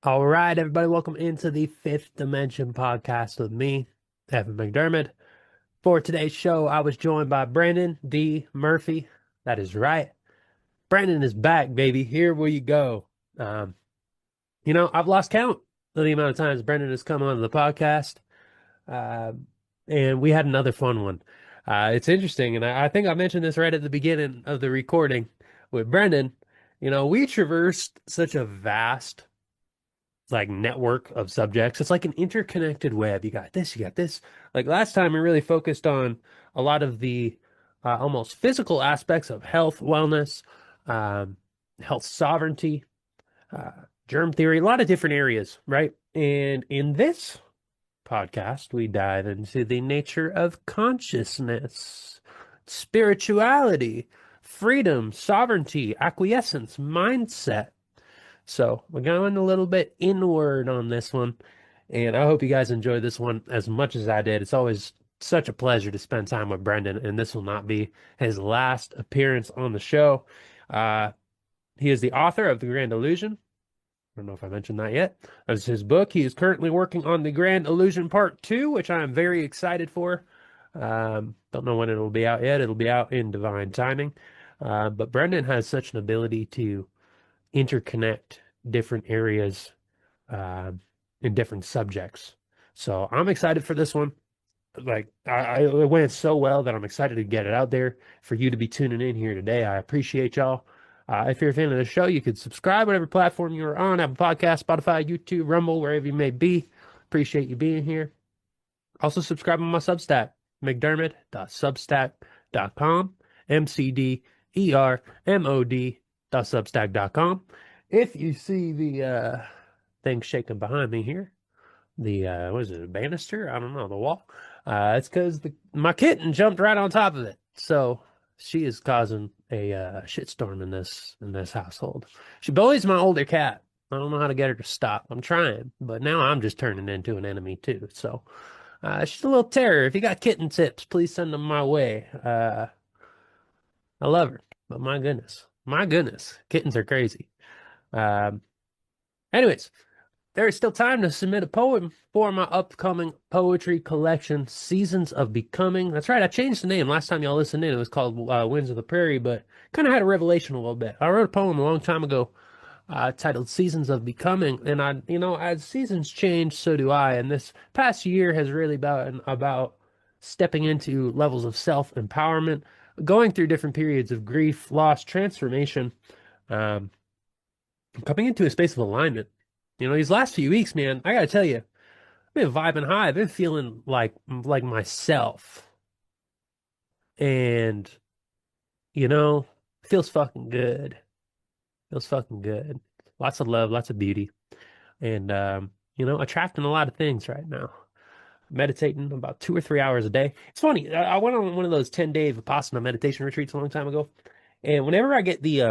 All right, everybody, welcome into the Fifth Dimension podcast with me, Evan McDermod. For today's show, I was joined by Brandon D. Murphy. That is right. Brandon is back, baby. Here we go. Um, I've lost count of the amount of times Brandon has come on the podcast, um, and we had another fun one. It's interesting, and I think I mentioned this right at the beginning of the recording with Brendan. We traversed such a vast network of subjects. It's like an interconnected web. You got this, you got this. Like last time, we really focused on a lot of the almost physical aspects of health, wellness, um, health sovereignty, uh, germ theory, a lot of different areas, right? And in this podcast, we dive into the nature of consciousness, spirituality, freedom, sovereignty, acquiescence, mindset. So we're going a little bit inward on this one, and I hope you guys enjoy this one as much as I did. It's always such a pleasure to spend time with Brendan, and this will not be his last appearance on the show. Uh, he is the author of The Grand Illusion. I don't know if I mentioned that yet. That's his book. He is currently working on The Grand Illusion Part 2, which I am very excited for. Don't know when it'll be out yet. It'll be out in divine timing. But Brendan has such an ability to interconnect different areas uh, in different subjects. So I'm excited for this one. It went so well that I'm excited to get it out there for you to be tuning in here today. I appreciate y'all. If you're a fan of the show, you could subscribe whatever platform you're on, Apple Podcast, Spotify, YouTube, Rumble, wherever you may be. Appreciate you being here. Also subscribe on my Substack, McDermod.substack.com, McDermod.substack.com. If you see the thing shaking behind me here, the what is it, a banister? I don't know, the wall. It's because my kitten jumped right on top of it. So she is causing a shitstorm in this household. She bullies my older cat. I don't know how to get her to stop. I'm trying, but now I'm just turning into an enemy too. So she's a little terror. If you got kitten tips, please send them my way. I love her, but my goodness, kittens are crazy. Um, Anyways, there is still time to submit a poem for my upcoming poetry collection, Seasons of Becoming. That's right, I changed the name. Last time y'all listened in, it was called Winds of the Prairie, but kind of had a revelation a little bit. I wrote a poem a long time ago titled Seasons of Becoming, and as seasons change, so do I. And this past year has really been about stepping into levels of self-empowerment, going through different periods of grief, loss, transformation, um, coming into a space of alignment. These last few weeks, man, I gotta tell you, I've been vibing high. I've been feeling like myself, and you know, feels fucking good. Feels fucking good. Lots of love, lots of beauty, and attracting a lot of things right now. Meditating about 2 or 3 hours a day. It's funny. I went on one of those 10-day Vipassana meditation retreats a long time ago, and whenever I get the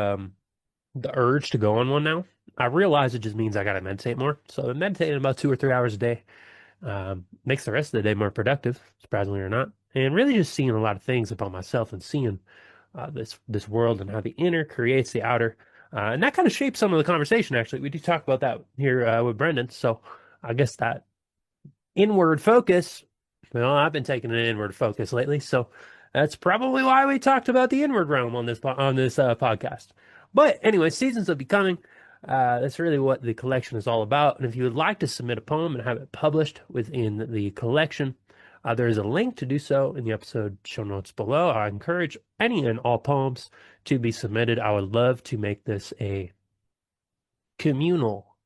urge to go on one now, I realize it just means I gotta meditate more. So I'm meditating about 2 or 3 hours a day. Makes the rest of the day more productive, surprisingly or not, and really just seeing a lot of things about myself and seeing this world and how the inner creates the outer, and that kind of shapes some of the conversation. Actually, we do talk about that here with Brendan. So I guess that inward focus. Well, I've been taking an inward focus lately, so that's probably why we talked about the inward realm on this podcast. But anyway, Seasons of Becoming. That's really what the collection is all about. And if you would like to submit a poem and have it published within the collection, there is a link to do so in the episode show notes below. I encourage any and all poems to be submitted. I would love to make this a communal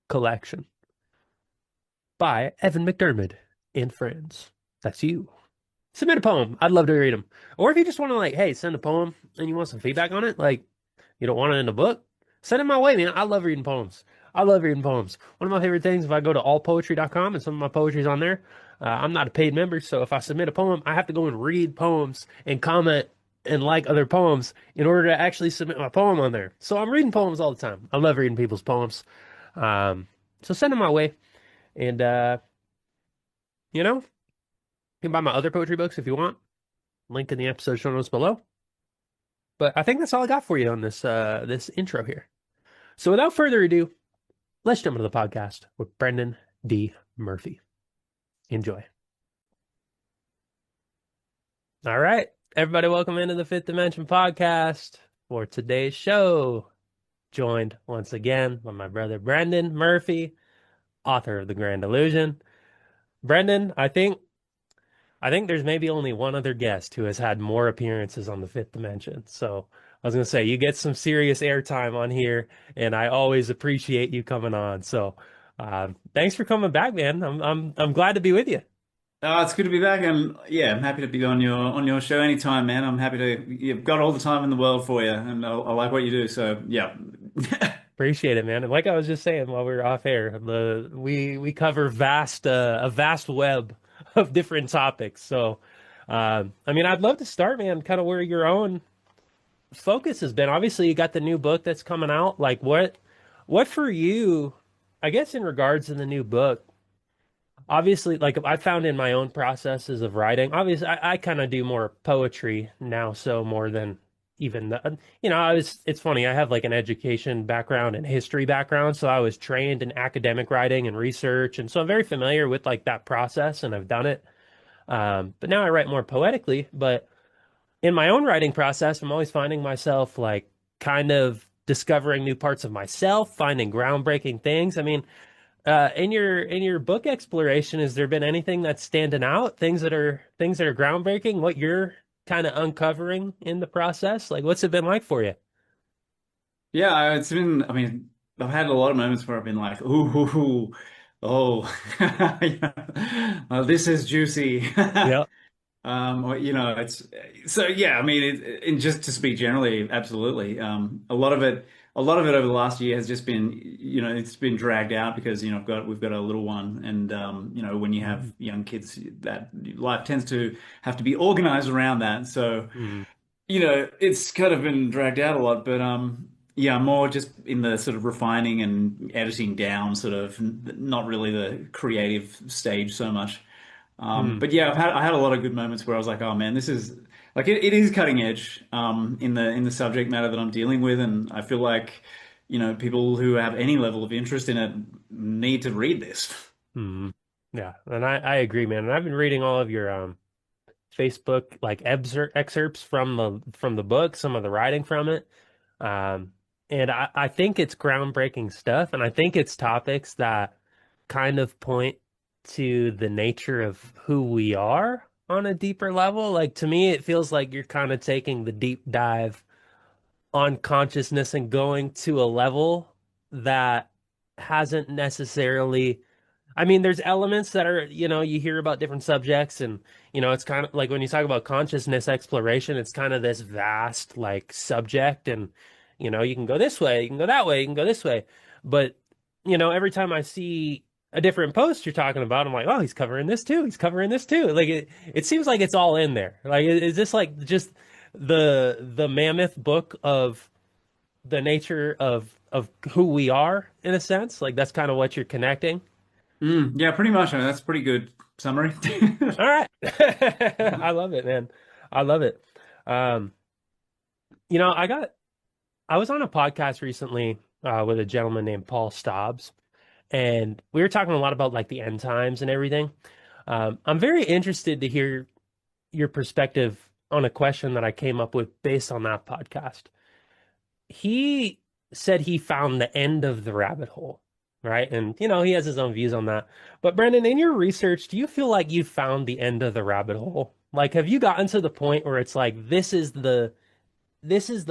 collection by Evan McDermod and friends. That's you. Submit a poem. I'd love to read them. Or if you just want to hey, send a poem and you want some feedback on it, you don't want it in a book, send it my way, man. I love reading poems. I love reading poems. One of my favorite things, if I go to allpoetry.com and some of my poetry's on there, I'm not a paid member, so if I submit a poem, I have to go and read poems and comment and like other poems in order to actually submit my poem on there. So I'm reading poems all the time. I love reading people's poems. So send them my way. And, you can buy my other poetry books if you want. Link in the episode show notes below. But I think that's all I got for you on this intro here. So without further ado, let's jump into the podcast with Brendan D. Murphy. Enjoy. All right, everybody, welcome into the Fifth Dimension podcast for today's show. Joined once again by my brother Brendan Murphy, author of The Grand Illusion. Brendan, I think there's maybe only one other guest who has had more appearances on the Fifth Dimension. So I was gonna say you get some serious airtime on here, and I always appreciate you coming on. So thanks for coming back, man. I'm glad to be with you. It's good to be back, and yeah, I'm happy to be on your show anytime, man. I'm happy to. You've got all the time in the world for you, and I like what you do. So yeah, Appreciate it, man. And like I was just saying while we were off air, we cover a vast web of different topics. So I mean, I'd love to start, man, kind of where your own focus has been. Obviously, you got the new book that's coming out. Like what for you, I guess in regards to the new book, obviously, like I found in my own processes of writing, obviously I kind of do more poetry now, so more than even it's funny, I have like an education background and history background, so I was trained in academic writing and research, and so I'm very familiar with like that process and I've done it. But now I write more poetically, but in my own writing process, I'm always finding myself like kind of discovering new parts of myself, finding groundbreaking things. I mean, in your book exploration, has there been anything that's standing out? Things that are groundbreaking? What you're kind of uncovering in the process? Like, what's it been like for you? yeah. It's been. I mean, I've had a lot of moments where I've been like, ooh, oh, this is juicy. Yeah. Or, it's so yeah. I mean, and just to speak generally, absolutely. A lot of it over the last year has just been, it's been dragged out because we've got a little one, and when you have young kids, that life tends to have to be organized around that. So Mm-hmm. it's kind of been dragged out a lot, but yeah, more just in the sort of refining and editing down, sort of not really the creative stage so much. But yeah, I had a lot of good moments where I was like, oh man, this is like it is cutting edge in the subject matter that I'm dealing with, and I feel like people who have any level of interest in it need to read this. Mm-hmm. Yeah, and I agree, man. And I've been reading all of your Facebook like excerpts from the book, some of the writing from it. Um, and I think it's groundbreaking stuff, and I think it's topics that kind of point to the nature of who we are on a deeper level. Like to me, it feels like you're kind of taking the deep dive on consciousness and going to a level that hasn't necessarily I mean, there's elements that are, you hear about different subjects, and, it's kind of like when you talk about consciousness exploration, it's kind of this vast, like, subject, and, you can go this way, you can go that way, you can go this way. But, every time I see a different post you're talking about, I'm like, oh, he's covering this too. He's covering this too. Like, it seems like it's all in there. Like, is this like just the mammoth book of the nature of who we are in a sense? Like, that's kind of what you're connecting. Yeah, pretty much. I mean, that's a pretty good summary. All right. I love it, man. I love it. Um, I was on a podcast recently with a gentleman named Paul Stobbs, and we were talking a lot about like the end times and everything. I'm very interested to hear your perspective on a question that I came up with based on that podcast. He said he found the end of the rabbit hole, right? And he has his own views on that. But Brendan, in your research, do you feel like you found the end of the rabbit hole? Like, have you gotten to the point where it's like this is the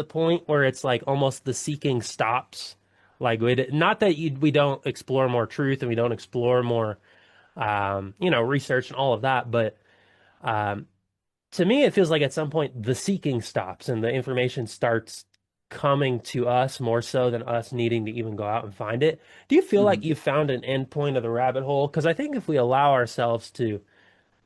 point where it's like almost the seeking stops? Like, not that we don't explore more truth and we don't explore more, research and all of that, but um, to me, it feels like at some point the seeking stops and the information starts coming to us more so than us needing to even go out and find it. Do you feel like Mhm. you found an end point of the rabbit hole? Because I think if we allow ourselves to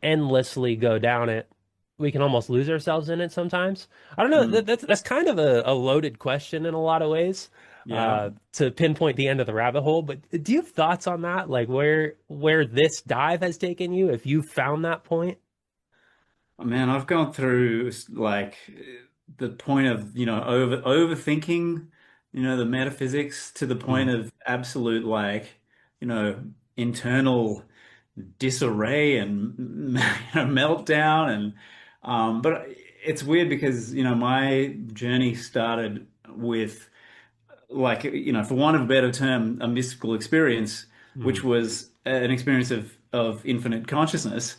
endlessly go down it, we can almost lose ourselves in it sometimes. I don't know. Mm. That's kind of a loaded question in a lot of ways, Yeah. to pinpoint the end of the rabbit hole. But do you have thoughts on that? Like where this dive has taken you, if you found that point? Man, I've gone through like the point of, overthinking the metaphysics to the Mm, point of absolute, like, you know, internal disarray and meltdown. And but it's weird because, my journey started with, like, for want of a better term, a mystical experience, which mm, was an experience of infinite consciousness.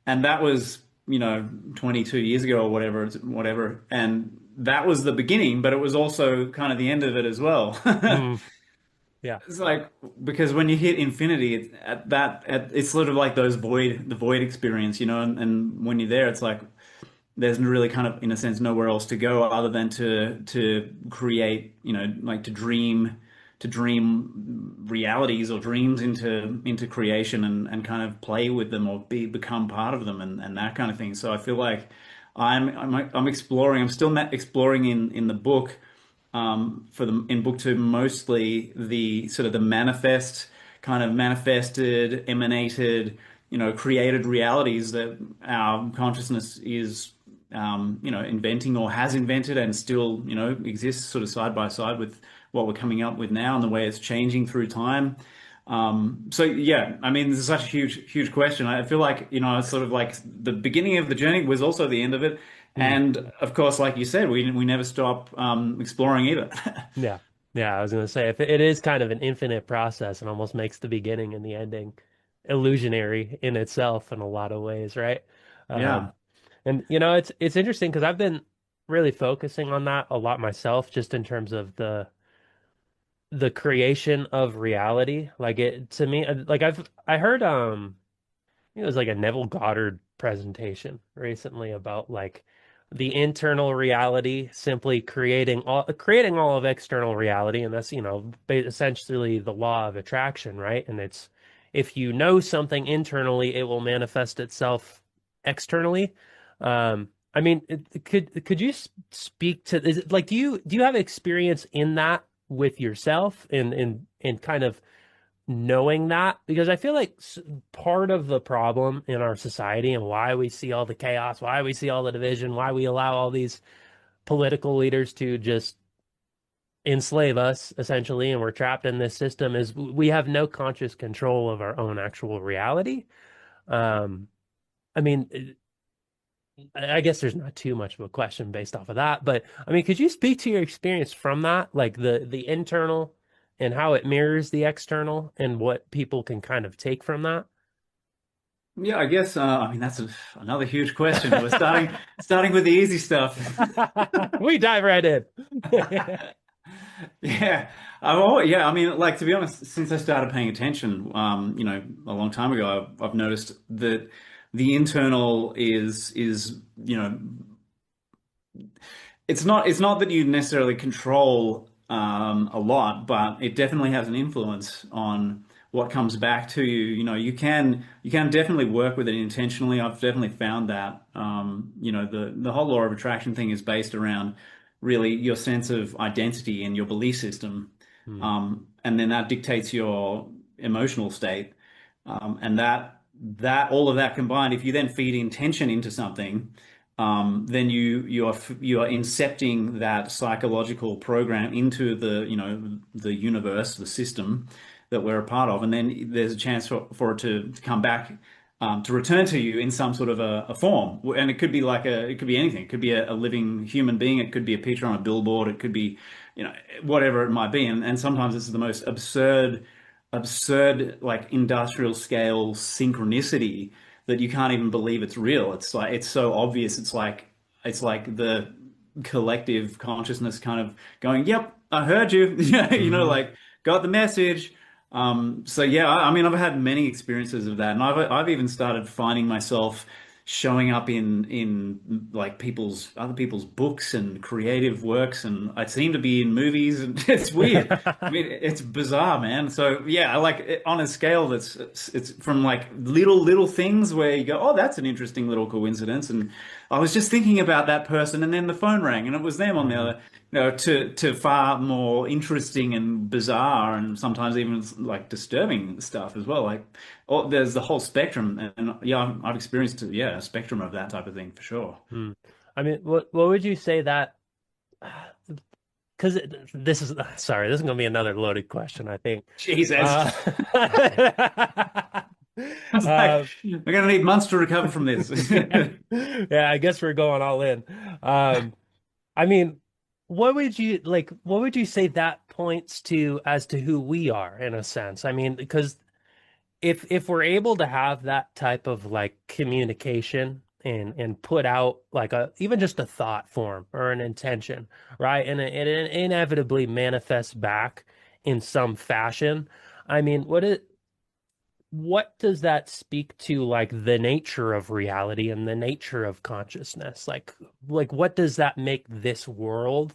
And that was, 22 years ago or whatever. And that was the beginning, but it was also kind of the end of it as well. mm, yeah. It's like, because when you hit infinity, it's sort of like the void experience, and when you're there, it's like there's really kind of, in a sense, nowhere else to go other than to create, like to dream realities or dreams into creation, and kind of play with them, or become part of them, and that kind of thing. So I feel like I'm exploring. I'm still exploring in the book, in book two, mostly the sort of the manifested, emanated, created realities that our consciousness is, inventing, or has invented, and still, exists sort of side by side with what we're coming up with now, and the way it's changing through time. So yeah, I mean, this is such a huge, huge question. I feel like, it's sort of like the beginning of the journey was also the end of it. Mm, And of course, like you said, we never stop exploring either. yeah. Yeah, I was gonna say if it is kind of an infinite process and almost makes the beginning and the ending illusionary in itself in a lot of ways, right? Um, Yeah. and it's interesting because I've been really focusing on that a lot myself, just in terms of the creation of reality. Like it to me, like I heard it was like a Neville Goddard presentation recently about like the internal reality simply creating all of external reality, and that's essentially the law of attraction, right? And it's if you know something internally, it will manifest itself externally. I mean, could you speak to is it like do you have experience in that with yourself in kind of knowing that because I feel like part of the problem in our society and why we see all the chaos, why we see all the division, why we allow all these political leaders to just enslave us essentially and we're trapped in this system is we have no conscious control of our own actual reality. Um, I mean, I guess there's not too much of a question based off of that, but I mean, could you speak to your experience from that, like the internal and how it mirrors the external and what people can kind of take from that? Yeah, I guess, I mean, that's another huge question. We're starting with the easy stuff. We dive right in. Yeah, yeah. I mean, like, to be honest, since I started paying attention, a long time ago, I've noticed that the internal is, it's not that you necessarily control a lot, but it definitely has an influence on what comes back to you. You can definitely work with it intentionally. I've definitely found that. The whole law of attraction thing is based around really your sense of identity and your belief system, Hmm. and then that dictates your emotional state, and that all of that combined, if you then feed intention into something, then you are incepting that psychological program into the universe, the system that we're a part of, and then there's a chance for it to come back, to return to you in some sort of a form. And it could be anything. It could be a living human being. It could be a picture on a billboard. It could be, whatever it might be. And sometimes it's the most absurd, like, industrial scale synchronicity that you can't even believe it's real. It's like it's so obvious. It's like the collective consciousness kind of going, "Yep, I heard you." Hmm. Like, got the message. So yeah, I mean, I've had many experiences of that, and I've even started finding myself showing up in like other people's books and creative works, and I seem to be in movies, and it's weird. I mean, it's bizarre, man. So yeah, I like it on a scale it's from like little things where you go, oh, that's an interesting little coincidence, and I was just thinking about that person, and then the phone rang, and it was them on the Hmm. other. To far more interesting and bizarre, and sometimes even like disturbing stuff as well. Like, oh, there's the whole spectrum, and yeah, I've experienced, yeah, a spectrum of that type of thing for sure. Hmm. I mean, what would you say that because this is sorry, this is gonna be another loaded question, I think. Jesus. Uh, I was like, uh, we're gonna need months to recover from this. yeah, yeah, I guess we're going all in. Um, I mean, what would you say that points to as to who we are in a sense? I mean, because if we're able to have that type of like communication and put out like a even just a thought form or an intention, right? And it inevitably manifests back in some fashion. I mean, what does that speak to like the nature of reality and the nature of consciousness? Like what does that make this world?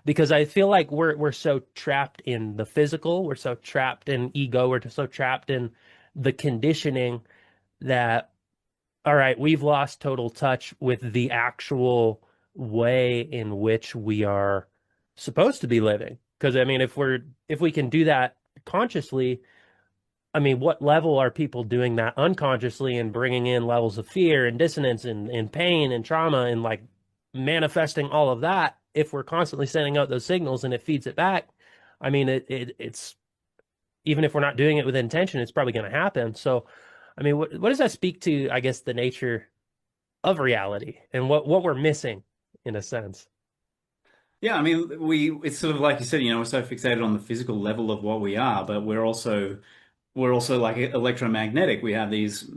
Because I feel like we're so trapped in the physical, we're so trapped in ego, we're so trapped in the conditioning that all right, we've lost total touch with the actual way in which we are supposed to be living. Because I mean, if we can do that consciously, I mean, what level are people doing that unconsciously and bringing in levels of fear and dissonance and pain and trauma and like manifesting all of that if we're constantly sending out those signals and it feeds it back? I mean, it's even if we're not doing it with intention, it's probably going to happen. So, I mean, what does that speak to, I guess, the nature of reality and what we're missing in a sense? Yeah, I mean, it's sort of like you said, we're so fixated on the physical level of what we are, but we're also like electromagnetic. We have these,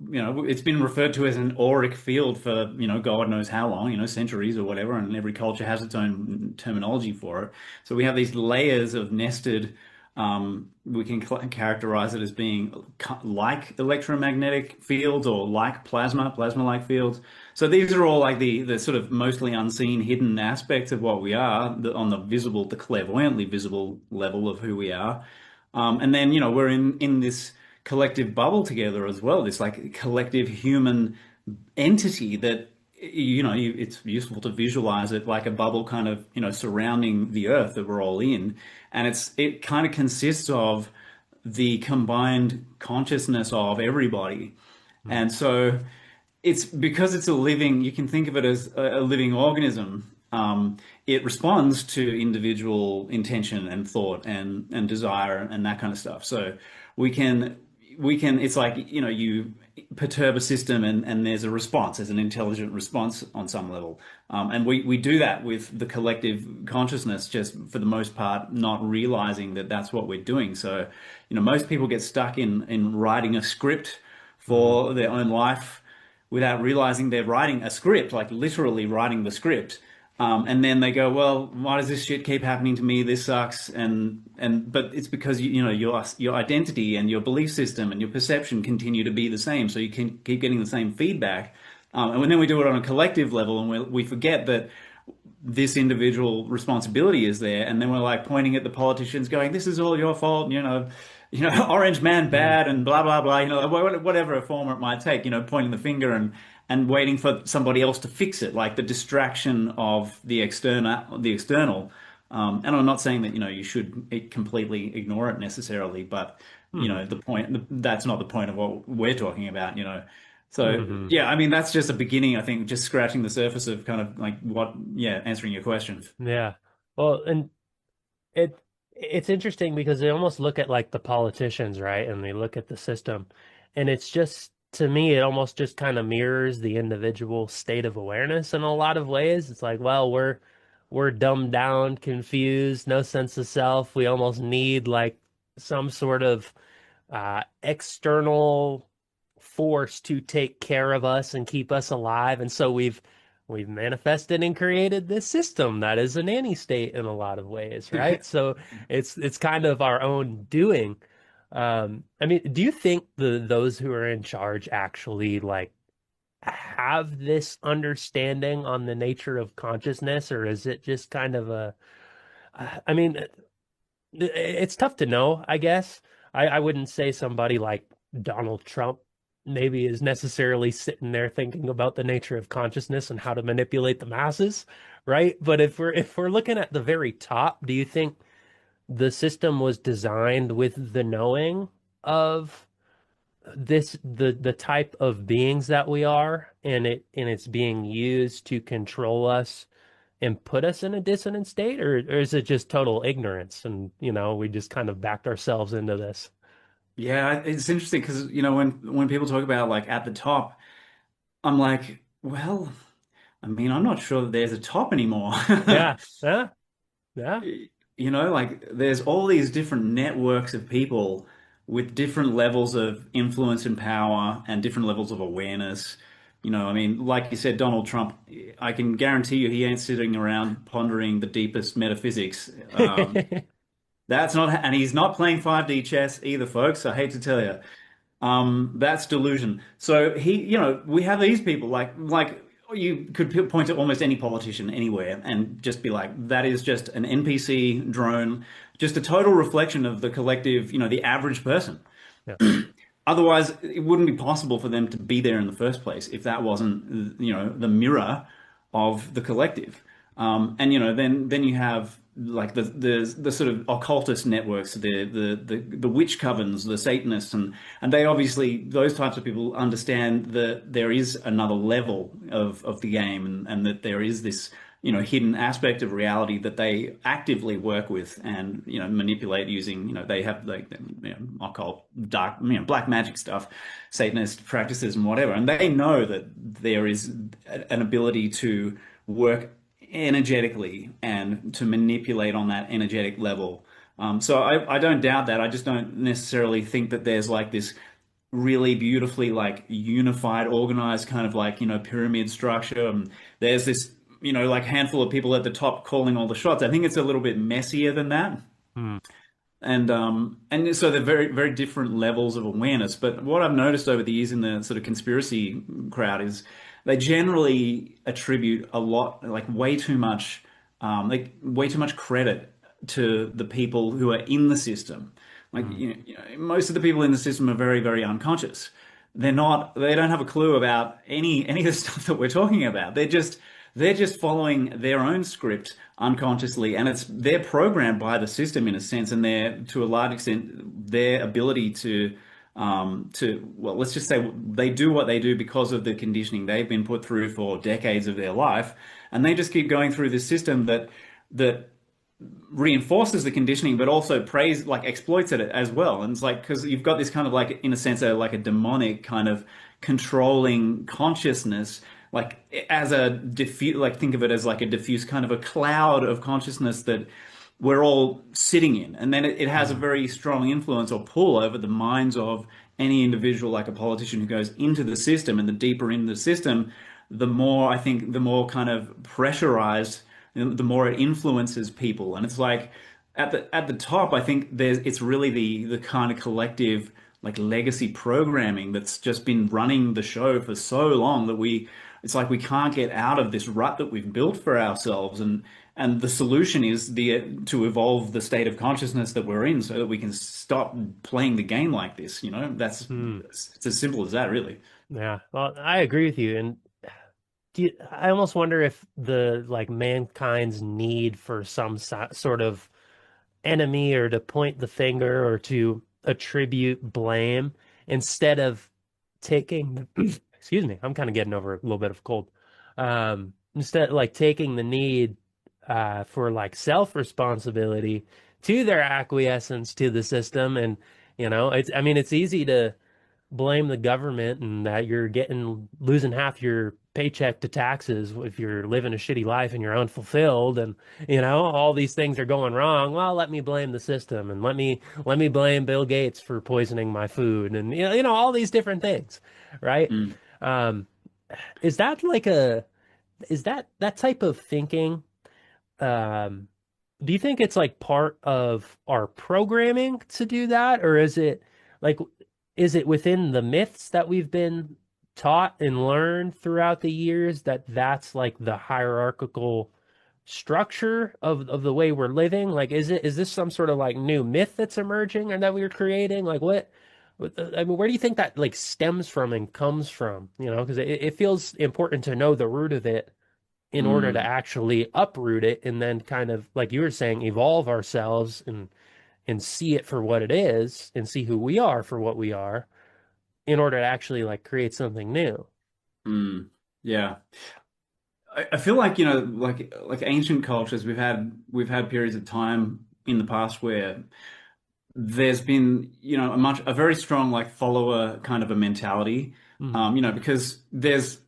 it's been referred to as an auric field for, God knows how long, centuries or whatever, and every culture has its own terminology for it. So we have these layers of nested, we can characterize it as being like electromagnetic fields or like plasma-like fields. So these are all like the sort of mostly unseen, hidden aspects of what we are, on the visible, the clairvoyantly visible level of who we are. And then, we're in this collective bubble together as well, this like collective human entity that, it's useful to visualize it like a bubble kind of, surrounding the earth that we're all in. And it kind of consists of the combined consciousness of everybody. Mm, And so it's because it's a living, you can think of it as a living organism. It responds to individual intention and thought and desire and that kind of stuff. So we can it's like, you perturb a system and there's a response, there's an intelligent response on some level. And we do that with the collective consciousness, just for the most part, not realizing that that's what we're doing. So, most people get stuck in writing a script mm, for their own life without realizing they're writing a script, like literally writing the script. And then they go, well, why does this shit keep happening to me? This sucks. But it's because your identity and your belief system and your perception continue to be the same, so you can keep getting the same feedback. And then we do it on a collective level, and we forget that this individual responsibility is there, and then we're like pointing at the politicians, going, "This is all your fault," Orange man mm, bad, and blah blah blah, whatever form it might take, pointing the finger and waiting for somebody else to fix it, like the distraction of the external. And I'm not saying that you should completely ignore it necessarily, but mm, the point that's not the point of what we're talking about. So mm, yeah, I mean that's just a beginning. I think just scratching the surface of kind of like yeah, answering your question. yeah. Well, and It it's interesting because they almost look at like the politicians, right? And they look at the system. And it's just to me, it almost just kind of mirrors the individual state of awareness in a lot of ways. It's like, well, we're dumbed down, confused, no sense of self. We almost need like some sort of external force to take care of us and keep us alive. And so we've manifested and created this system that is a nanny state in a lot of ways, right? So it's kind of our own doing. I mean, do you think those who are in charge actually like have this understanding on the nature of consciousness, or is it just kind of I mean, it's tough to know, I guess. I wouldn't say somebody like Donald Trump maybe is necessarily sitting there thinking about the nature of consciousness and how to manipulate the masses, right? But if we're looking at the very top, do you think the system was designed with the knowing of the type of beings that we are, and it's being used to control us and put us in a dissonant state, or is it just total ignorance and we just kind of backed ourselves into this? Yeah, it's interesting because when people talk about like at the top, I'm like, well, I mean, I'm not sure that there's a top anymore. Yeah, yeah, yeah. Like there's all these different networks of people with different levels of influence and power and different levels of awareness. I mean, like you said, Donald Trump, I can guarantee you he ain't sitting around pondering the deepest metaphysics. That's not, and he's not playing 5D chess either, folks. I hate to tell you. That's delusion. So we have these people like you could point to almost any politician anywhere and just be like, that is just an NPC drone, just a total reflection of the collective, the average person. Yeah. Otherwise, it wouldn't be possible for them to be there in the first place if that wasn't, the mirror of the collective. Then you have like the sort of occultist networks, the witch covens, the Satanists, and they obviously those types of people understand that there is another level of the game, and that there is this hidden aspect of reality that they actively work with and manipulate using they have like occult dark black magic stuff, Satanist practices and whatever, and they know that there is an ability to work energetically and to manipulate on that energetic level. So I don't doubt that. I just don't necessarily think that there's like this really beautifully like unified, organized kind of like, pyramid structure. There's this, like handful of people at the top calling all the shots. I think it's a little bit messier than that. Hmm. And so they're very, very different levels of awareness. But what I've noticed over the years in the sort of conspiracy crowd is they generally attribute a lot, like way too much credit to the people who are in the system. Like, Hmm. most of the people in the system are very, very unconscious. They don't have a clue about any of the stuff that we're talking about. They're just following their own script unconsciously, and they're programmed by the system in a sense, and they're to a large extent their ability to let's just say they do what they do because of the conditioning they've been put through for decades of their life, and they just keep going through this system that reinforces the conditioning, but also like exploits it as well. And it's like because you've got this kind of like in a sense like a demonic kind of controlling consciousness, like as a diffuse, like think of it as like a diffuse kind of a cloud of consciousness that we're all sitting in, and then it has a Hmm. very strong influence or pull over the minds of any individual, like a politician who goes into the system, and the deeper in the system, the more I think the more kind of pressurized, the more it influences people. And it's like at the top, I think it's really the kind of collective like legacy programming that's just been running the show for so long that it's like we can't get out of this rut that we've built for ourselves. And the solution is to evolve the state of consciousness that we're in so that we can stop playing the game like this. Hmm. It's as simple as that, really. Yeah. Well, I agree with you. And I almost wonder if the like mankind's need for some sort of enemy or to point the finger or to attribute blame instead of taking excuse me, I'm kind of getting over a little bit of cold. Instead like taking the need for like self-responsibility to their acquiescence to the system. And it's I mean it's easy to blame the government and that you're getting losing half your paycheck to taxes if you're living a shitty life and you're unfulfilled, and all these things are going wrong. Well, let me blame the system, and let me blame Bill Gates for poisoning my food, and all these different things, right? Mm, um is that like a is that type of thinking, um, do you think it's like part of our programming to do that, or like, is it within the myths that we've been taught and learned throughout the years that that's like the hierarchical structure of the way we're living? Like, is this some sort of like new myth that's emerging or that we're creating? Like, I mean, where do you think that like stems from and comes from? Because it feels important to know the root of it in order to mm, actually uproot it and then kind of like you were saying evolve ourselves and see it for what it is and see who we are for what we are in order to actually like create something new. mm. Yeah. I feel like, like ancient cultures, we've had periods of time in the past where there's been, a very strong like follower kind of a mentality. Mm, Because there's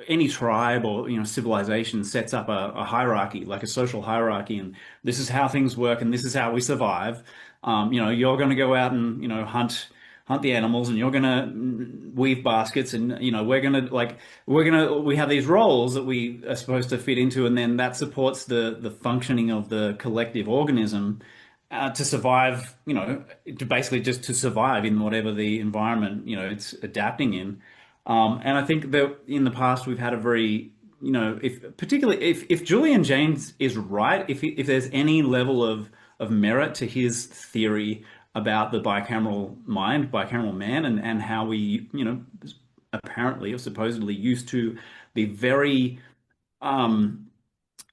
any tribe or civilization sets up a hierarchy, like a social hierarchy, and this is how things work, and this is how we survive. You're going to go out and hunt the animals, and you're going to weave baskets, and we have these roles that we are supposed to fit into, and then that supports the functioning of the collective organism. To survive, to basically just to survive in whatever the environment, it's adapting in. And I think that in the past we've had a very, if particularly if Julian Jaynes is right, if there's any level of merit to his theory about the bicameral mind, bicameral man, and how we, apparently or supposedly used to be very, um,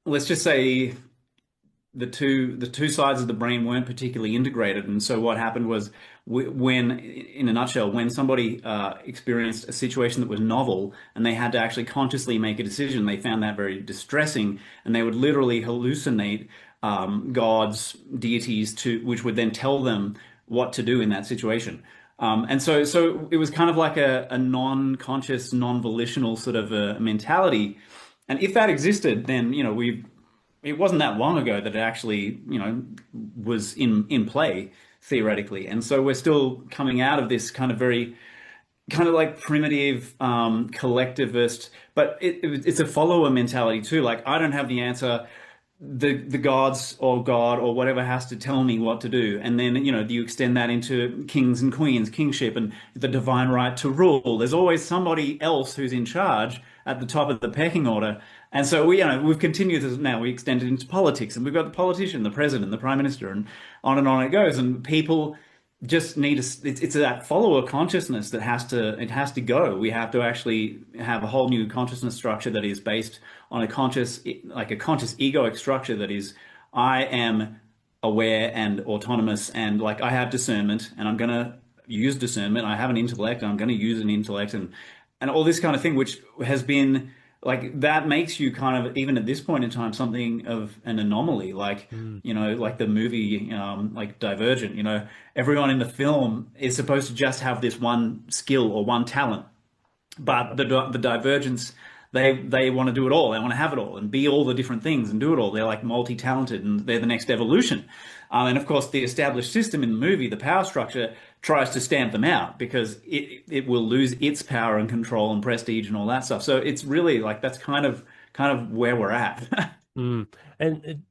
let's just say the two sides of the brain weren't particularly integrated, and so what happened was when, in a nutshell, when somebody experienced a situation that was novel and they had to actually consciously make a decision, they found that very distressing, and they would literally hallucinate gods, deities, to which would then tell them what to do in that situation. And so it was kind of like a non-conscious, non-volitional sort of a mentality. And if that existed, then it wasn't that long ago that it actually, was in play theoretically. And so we're still coming out of this kind of very kind of like primitive collectivist, but it's a follower mentality too. Like I don't have the answer. The gods or God or whatever has to tell me what to do. And then, you extend that into kings and queens, kingship, and the divine right to rule. There's always somebody else who's in charge at the top of the pecking order. And so we've continued this now. We extend it into politics, and we've got the politician, the president, the prime minister, and on it goes. And people just need to, it's that follower consciousness that has to go. We have to actually have a whole new consciousness structure that is based on a conscious, like a conscious egoic structure that is, I am aware and autonomous, and like I have discernment, and I'm going to use discernment. I have an intellect, and I'm going to use an intellect, and all this kind of thing, which has been like that makes you kind of, even at this point in time, something of an anomaly. Like, mm, like the movie, like Divergent, everyone in the film is supposed to just have this one skill or one talent, but the divergence, they want to do it all. They want to have it all and be all the different things and do it all. They're like multi-talented, and they're the next evolution. And of course, the established system in the movie, the power structure, tries to stamp them out because it will lose its power and control and prestige and all that stuff. So it's really like that's kind of where we're at. mm. And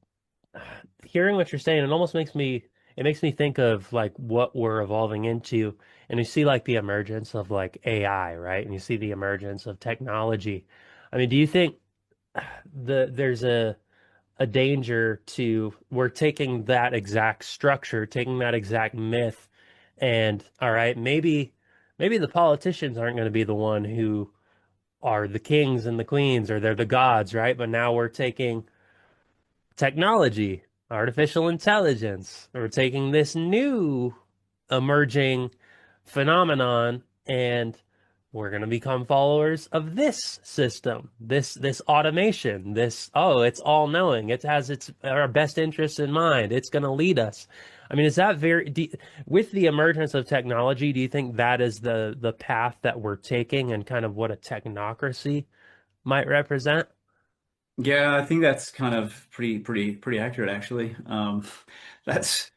hearing what you're saying, it makes me think of like what we're evolving into. And you see like the emergence of like AI, right? And you see the emergence of technology. I mean, do you think there's a danger to we're taking that exact structure, taking that exact myth, and all right, maybe the politicians aren't going to be the one who are the kings and the queens, or they're the gods, right? But now we're taking technology, artificial intelligence. We're taking this new emerging phenomenon, and we're going to become followers of this system, this automation, this, oh, it's all knowing. It has its our best interests in mind. It's going to lead us. I mean, is that with the emergence of technology, do you think that is the path that we're taking and kind of what a technocracy might represent? Yeah, I think that's kind of pretty accurate, actually. That's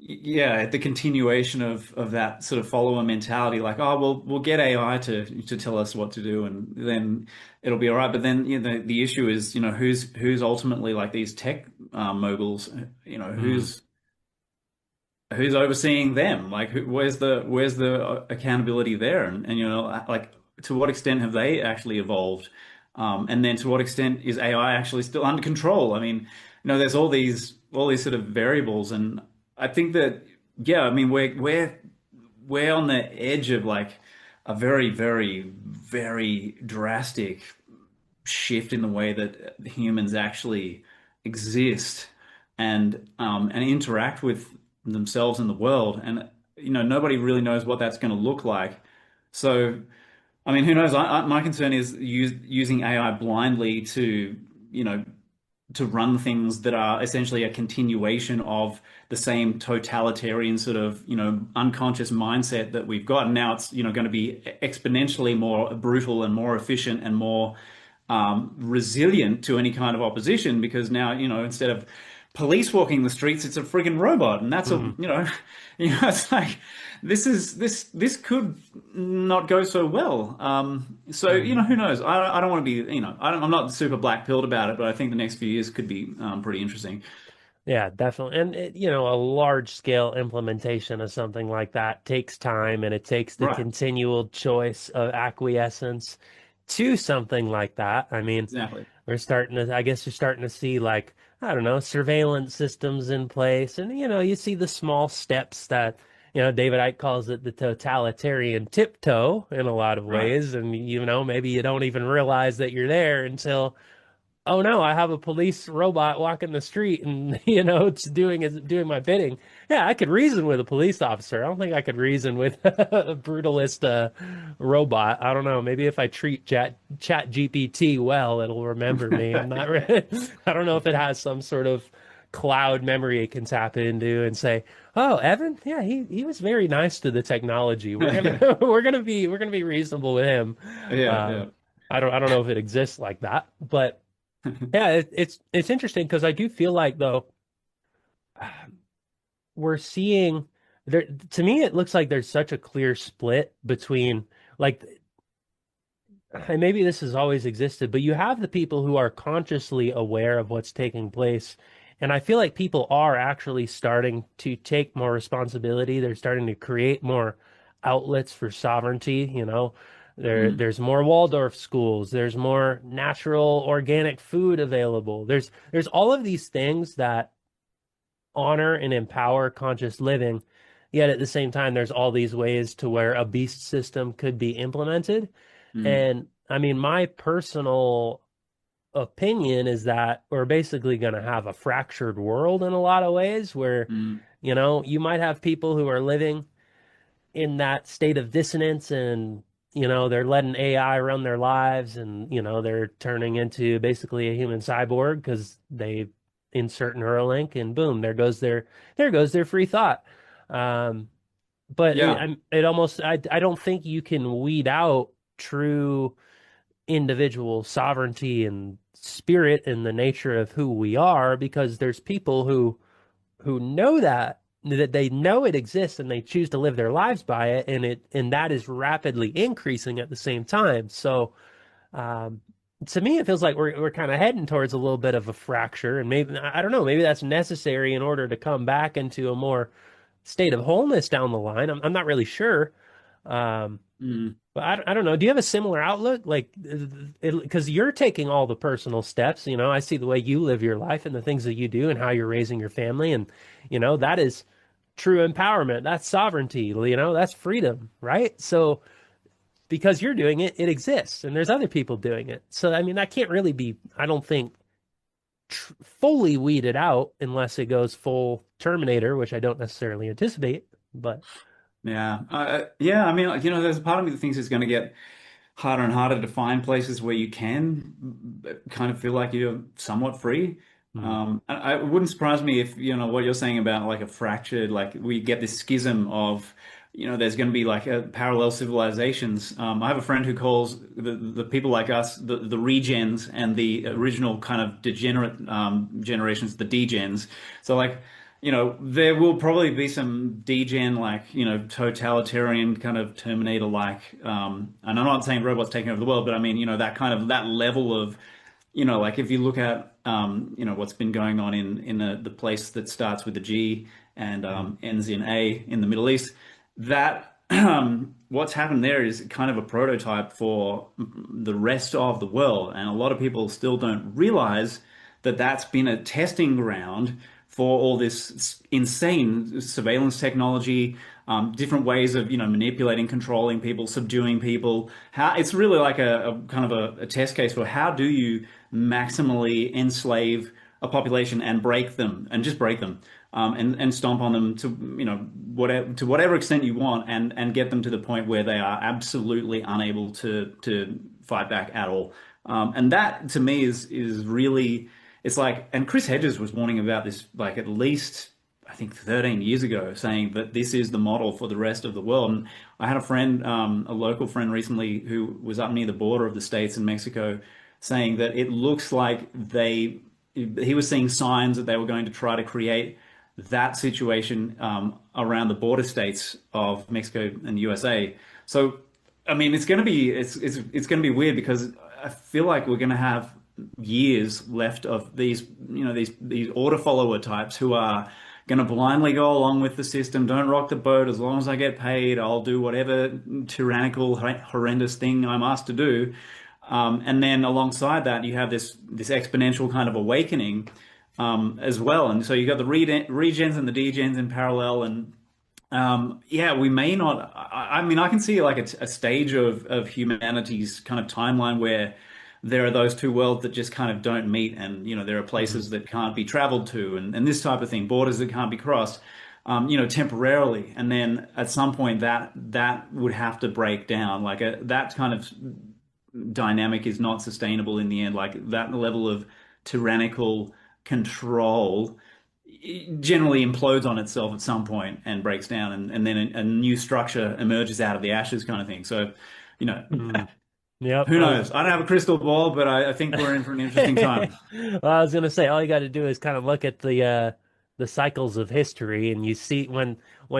yeah, the continuation of that sort of follower mentality, like, oh, we'll get AI to tell us what to do, and then it'll be all right. But then, the issue is, who's ultimately like these tech moguls, Mm, who's overseeing them? Like, where's the accountability there? And like, to what extent have they actually evolved? And then to what extent is AI actually still under control? I mean, there's all these sort of variables, and I think that yeah, I mean, we're on the edge of like a very, very, very drastic shift in the way that humans actually exist and interact with themselves and the world. And nobody really knows what that's going to look like. So I mean, who knows? My concern is using AI blindly to, you know, to run things that are essentially a continuation of the same totalitarian sort of, unconscious mindset that we've got. And now it's, going to be exponentially more brutal and more efficient and more resilient to any kind of opposition because now, instead of police walking the streets, it's a friggin' robot. And that's Mhm. it's like this could not go so well. So, Mhm. who knows? I don't want to be, I'm not super black pilled about it, but I think the next few years could be pretty interesting. Yeah, definitely. And a large scale implementation of something like that takes time and it takes the Right. continual choice of acquiescence to something like that. I mean, Exactly. I guess you're starting to see like, I don't know, surveillance systems in place. And, you see the small steps that, David Icke calls it the totalitarian tiptoe in a lot of Right. ways. And, maybe you don't even realize that you're there until oh no, I have a police robot walking the street and it's doing my bidding. Yeah, I could reason with a police officer. I don't think I could reason with a brutalist robot. I don't know. Maybe if I treat Chat GPT well, it'll remember me. I'm not Yeah. really, I don't know if it has some sort of cloud memory it can tap into and say, "Oh, Evan, yeah, he was very nice to the technology. We're gonna we're gonna be reasonable with him." Yeah. Uh, Yeah. I don't know if it exists like that, but yeah, it's interesting because I do feel like though we're seeing there to me it looks like there's such a clear split between like and maybe this has always existed, but you have the people who are consciously aware of what's taking place. And I feel like people are actually starting to take more responsibility. They're starting to create more outlets for sovereignty, Mm, There's more Waldorf schools, there's more natural organic food available. There's all of these things that honor and empower conscious living. Yet at the same time, there's all these ways to where a beast system could be implemented. mm, And I mean, my personal opinion is that we're basically going to have a fractured world in a lot of ways where, mm. you might have people who are living in that state of dissonance and, they're letting AI run their lives and, they're turning into basically a human cyborg because they insert Neuralink and boom, there goes their free thought. Um, but Yeah. it almost I don't think you can weed out true individual sovereignty and spirit and the nature of who we are because there's people who know that they know it exists and they choose to live their lives by it and that is rapidly increasing at the same time. So um to me it feels like we're kind of heading towards a little bit of a fracture and maybe I don't know, maybe that's necessary in order to come back into a more state of wholeness down the line. I'm not really sure. Um, Mm. but I don't know. Do you have a similar outlook? Like, because you're taking all the personal steps, I see the way you live your life and the things that you do and how you're raising your family. And, that is true empowerment. That's sovereignty, that's freedom, right? So because you're doing it, it exists and there's other people doing it. So, I mean, that can't really be, I don't think, fully weeded out unless it goes full Terminator, which I don't necessarily anticipate. But, Yeah. Yeah. I mean, like, there's a part of me that thinks it's going to get harder and harder to find places where you can kind of feel like you're somewhat free. mm, It wouldn't surprise me if, what you're saying about like a fractured, like we get this schism of, there's going to be like a parallel civilizations. I have a friend who calls the people like us the regens and the original kind of degenerate generations the degens. So like, there will probably be some degen, like, totalitarian kind of Terminator-like, and I'm not saying robots taking over the world, but I mean, that kind of, that level of, like if you look at, what's been going on in the place that starts with a G and mm, ends in A in the Middle East, that what's happened there is kind of a prototype for the rest of the world. And a lot of people still don't realize that that's been a testing ground for all this insane surveillance technology, different ways of, manipulating, controlling people, subduing people. How it's really like a kind of a test case for how do you maximally enslave a population and break them and just break them. and stomp on them to whatever extent you want, and get them to the point where they are absolutely unable to fight back at all. And that to me is really, it's like, and Chris Hedges was warning about this like at least I think 13 years ago, saying that this is the model for the rest of the world. And I had a friend, a local friend recently, who was up near the border of the States and Mexico, saying that it looks like he was seeing signs that they were going to try to create that situation around the border states of Mexico and the USA. So, I mean, it's going to be weird, because I feel like we're going to have years left of these, these order follower types who are going to blindly go along with the system. Don't rock the boat. As long as I get paid, I'll do whatever tyrannical, horrendous thing I'm asked to do. And then alongside that, you have this exponential kind of awakening as well. And so you got the regens and the degens in parallel. And yeah, we may not. I mean, I can see like a stage of humanity's kind of timeline where there are those two worlds that just kind of don't meet, and there are Hmm. places that can't be traveled to, and this type of thing, borders that can't be crossed, temporarily, and then at some point that would have to break down. Like that kind of dynamic is not sustainable in the end. Like that level of tyrannical control generally implodes on itself at some point and breaks down, and then a new structure emerges out of the ashes, kind of thing. So, you know, Hmm. Yep. who knows? I don't have a crystal ball, but I think we're in for an interesting Well, time. I was gonna say all you got to do is kind of look at the cycles of history, and you see when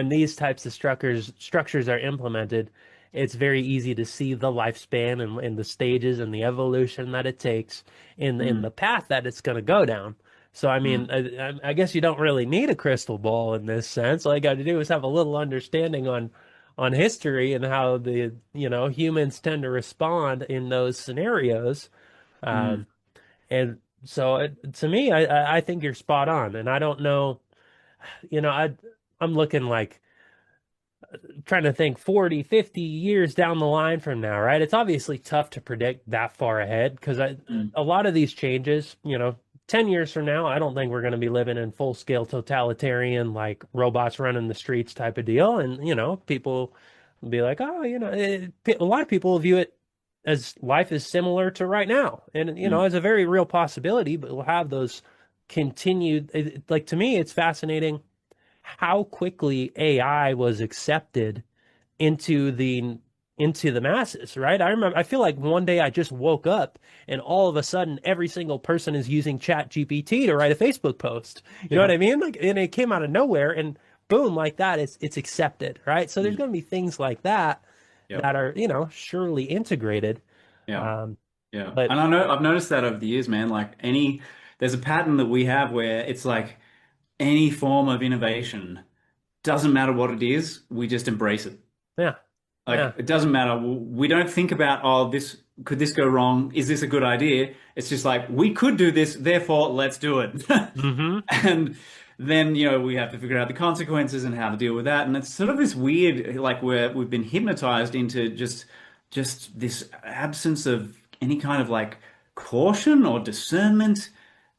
these types of structures are implemented, it's very easy to see the lifespan and the stages and the evolution that it takes in the Mm, path that it's going to go down. So I mean, mm, I guess you don't really need a crystal ball in this sense. All you got to do is have a little understanding on history and how the humans tend to respond in those scenarios. mm, Um, and so to me, I think you're spot on. And I don't know, I'm looking like trying to think 40, 50 years down the line from now, right? It's obviously tough to predict that far ahead because mm, a lot of these changes, 10 years from now, I don't think we're going to be living in full scale totalitarian, like robots running the streets type of deal. And, people will be like, oh, a lot of people will view it as life is similar to right now. And, mm, it's a very real possibility, but we'll have those continued, like to me, it's fascinating how quickly AI was accepted into the masses, right? I feel like one day I just woke up and all of a sudden every single person is using Chat GPT to write a Facebook post. You know what yeah, I mean? Like, and it came out of nowhere and boom, like that, it's accepted, right? So there's mm, going to be things like that yeah, that are, surely integrated. yeah, Um, yeah. but And I know I've noticed that over the years, man. There's a pattern that we have where it's like any form of innovation, doesn't matter what it is, we just embrace it. yeah, Like yeah. it doesn't matter. We don't think about, oh, this could this go wrong? Is this a good idea? It's just like we could do this, therefore let's do it. Hmm. And then, we have to figure out the consequences and how to deal with that. And it's sort of this weird, like where we've been hypnotized into just this absence of any kind of like caution or discernment,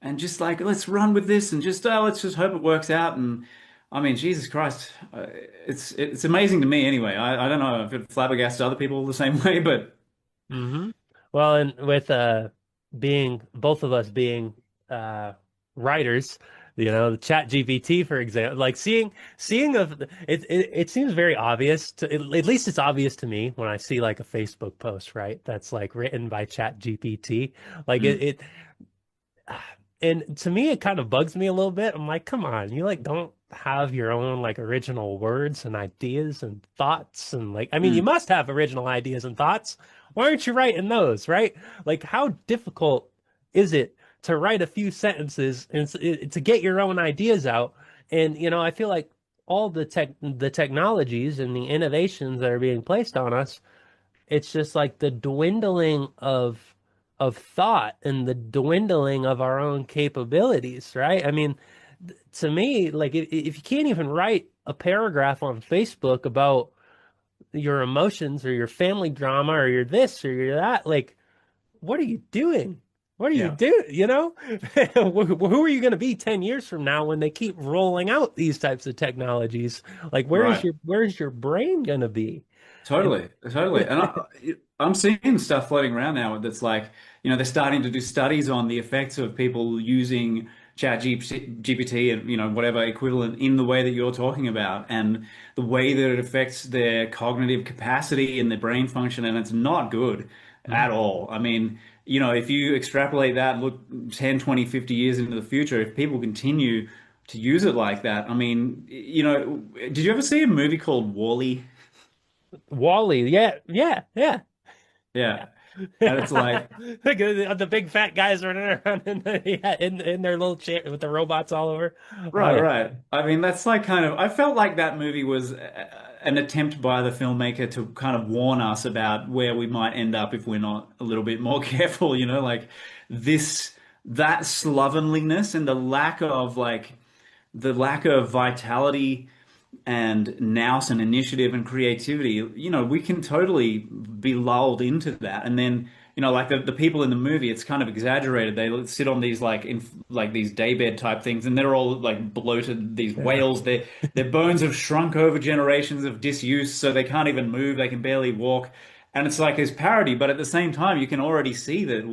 and just like let's run with this and just let's just hope it works out. And I mean, Jesus Christ, it's amazing to me anyway. I don't know if it flabbergasts other people the same way, but Hmm. Well, and with being both of us being uh writers, the Chat GPT, for example, like seeing it seems very obvious at least it's obvious to me when I see like a Facebook post, right? That's like written by Chat GPT. Like mm, and to me it kind of bugs me a little bit. I'm like, come on, you like don't have your own like original words and ideas and thoughts and like I mean you mm, must have original ideas and thoughts. Why aren't you writing those, right? Like how difficult is it to write a few sentences and to get your own ideas out? And I feel like all the technologies and the innovations that are being placed on us, it's just like the dwindling of thought and the dwindling of our own capabilities, right? I mean, to me, like if you can't even write a paragraph on Facebook about your emotions or your family drama or your this or your that, like what are you doing? What are you Yeah. doing? You know, who are you going to be 10 years from now when they keep rolling out these types of technologies? Like, Right. where's your brain going to be? And Totally, totally. And I'm seeing stuff floating around now that's like, they're starting to do studies on the effects of people using GPT and, whatever equivalent in the way that you're talking about and the way that it affects their cognitive capacity and their brain function. And it's not good at all. I mean, if you extrapolate that, look 10, 20, 50 years into the future, if people continue to use it like that, I mean, did you ever see a movie called Wall-E? Wally, yeah, yeah, yeah, Yeah. yeah. And it's like, Look at the big fat guys running around yeah, in their little chair with the robots all over. Oh right, yeah. right. I mean, that's like kind of, I felt like that movie was an attempt by the filmmaker to kind of warn us about where we might end up if we're not a little bit more careful, like this, that slovenliness and the lack of vitality and nous and initiative and creativity, we can totally be lulled into that. And then, like the people in the movie, it's kind of exaggerated. They sit on these like these daybed type things, and they're all like bloated, these Yeah. whales. Their bones have shrunk over generations of disuse, so they can't even move, they can barely walk. And it's like this parody, but at the same time, you can already see that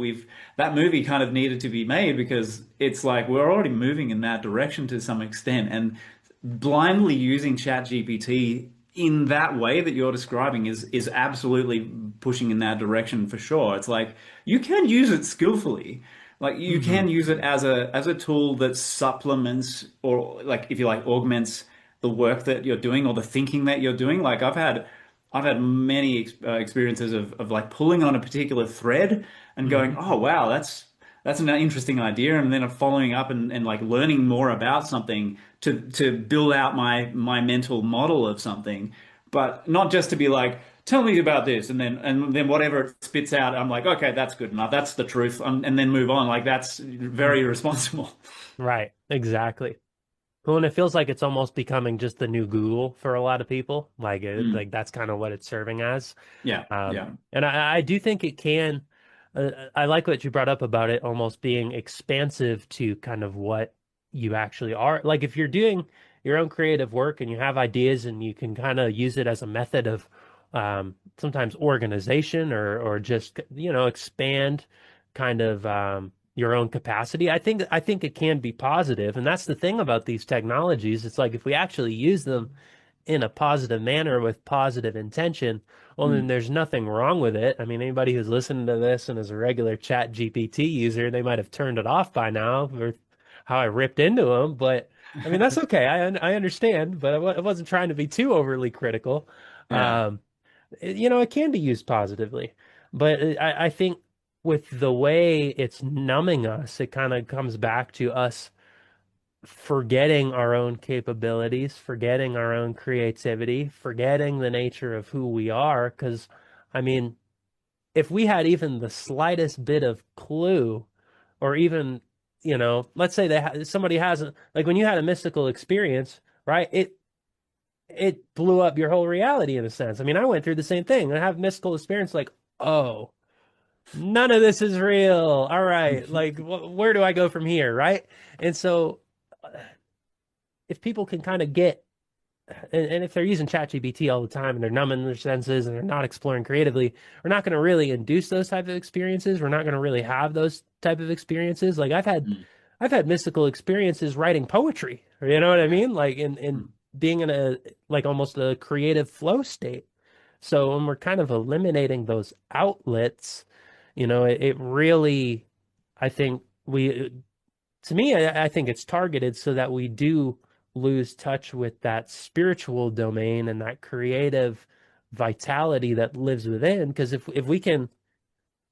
that movie kind of needed to be made because it's like we're already moving in that direction to some extent. And blindly using ChatGPT in that way that you're describing is absolutely pushing in that direction for sure. It's like you can use it skillfully. Like you Hmm. can use it as a tool that supplements or like if you like augments the work that you're doing or the thinking that you're doing. Like I've had many experiences of like pulling on a particular thread and going, Hmm. oh wow, that's an interesting idea, and then following up and like learning more about something to build out my mental model of something, but not just to be like, tell me about this, and then whatever it spits out, I'm like, okay, that's good enough, that's the truth, and then move on. Like that's very irresponsible. Right, exactly. Well, and it feels like it's almost becoming just the new Google for a lot of people. Mm. Like that's kind of what it's serving as. Yeah, Um, yeah. and I do think it can. I like what you brought up about it almost being expansive to kind of what you actually are. Like if you're doing your own creative work and you have ideas and you can kind of use it as a method of sometimes organization or just expand kind of your own capacity. I think it can be positive, and that's the thing about these technologies. It's like if we actually use them in a positive manner with positive intention, well, then Mm. there's nothing wrong with it. I mean, anybody who's listening to this and is a regular Chat GPT user, they might have turned it off by now or how I ripped into them. But I mean, that's okay. I understand, but I wasn't trying to be too overly critical. Yeah, Um, it can be used positively, but I think with the way it's numbing us, it kind of comes back to us forgetting our own capabilities, forgetting our own creativity, forgetting the nature of who we are. Because, I mean, if we had even the slightest bit of clue, or even, let's say somebody hasn't, like when you had a mystical experience, right? It blew up your whole reality in a sense. I mean, I went through the same thing. I have mystical experience, like, oh, none of this is real. All right, like, where do I go from here, right? And so, if people can kind of get and if they're using ChatGPT all the time and they're numbing their senses and they're not exploring creatively, we're not going to really induce those type of experiences. We're not going to really have those type of experiences. Like mm. I've had mystical experiences writing poetry. You know what I mean? Like in Mm. being in a like almost a creative flow state. So when we're kind of eliminating those outlets, it really, I think to me, I think it's targeted so that we do lose touch with that spiritual domain and that creative vitality that lives within. Because if we can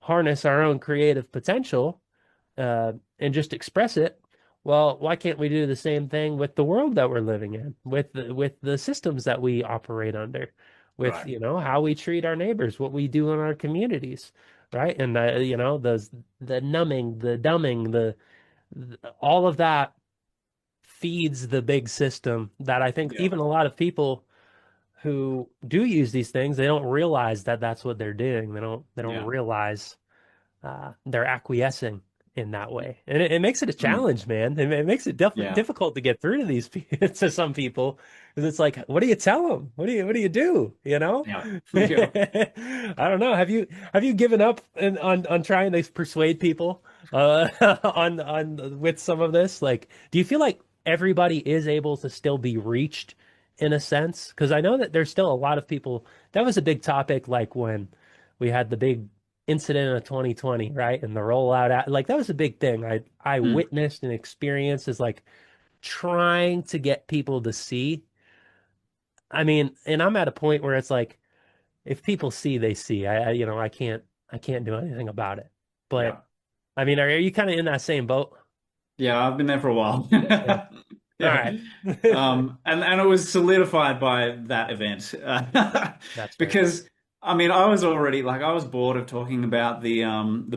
harness our own creative potential and just express it, well, why can't we do the same thing with the world that we're living in, with the systems that we operate under, with Right. how we treat our neighbors, what we do in our communities, right? And those the numbing, the dumbing, all of that feeds the big system that I think Yeah, even a lot of people who do use these things, they don't realize that that's what they're doing. They don't yeah. realize they're acquiescing. in that way. And it makes it a Mm. challenge, man. It makes it Yeah. difficult to get through to these people, to some people, because it's like, what do you tell them? What do you do? You know? Yeah. Yeah. I don't know. Have you given up on trying to persuade people on with some of this? Like, do you feel like everybody is able to still be reached in a sense? Because I know that there's still a lot of people. That was a big topic, like when we had the big incident of 2020, right? And the rollout out, like that was a big thing. I Mm. witnessed and experienced as like trying to get people to see. I mean, and I'm at a point where it's like if people see, they see. You know, I can't do anything about it. But Yeah. I mean, are you kind of in that same boat? Yeah, I've been there for a while. Yeah. All Yeah. right. And it was solidified by that event. That's fair. Because I mean, I was already like I was bored of talking about the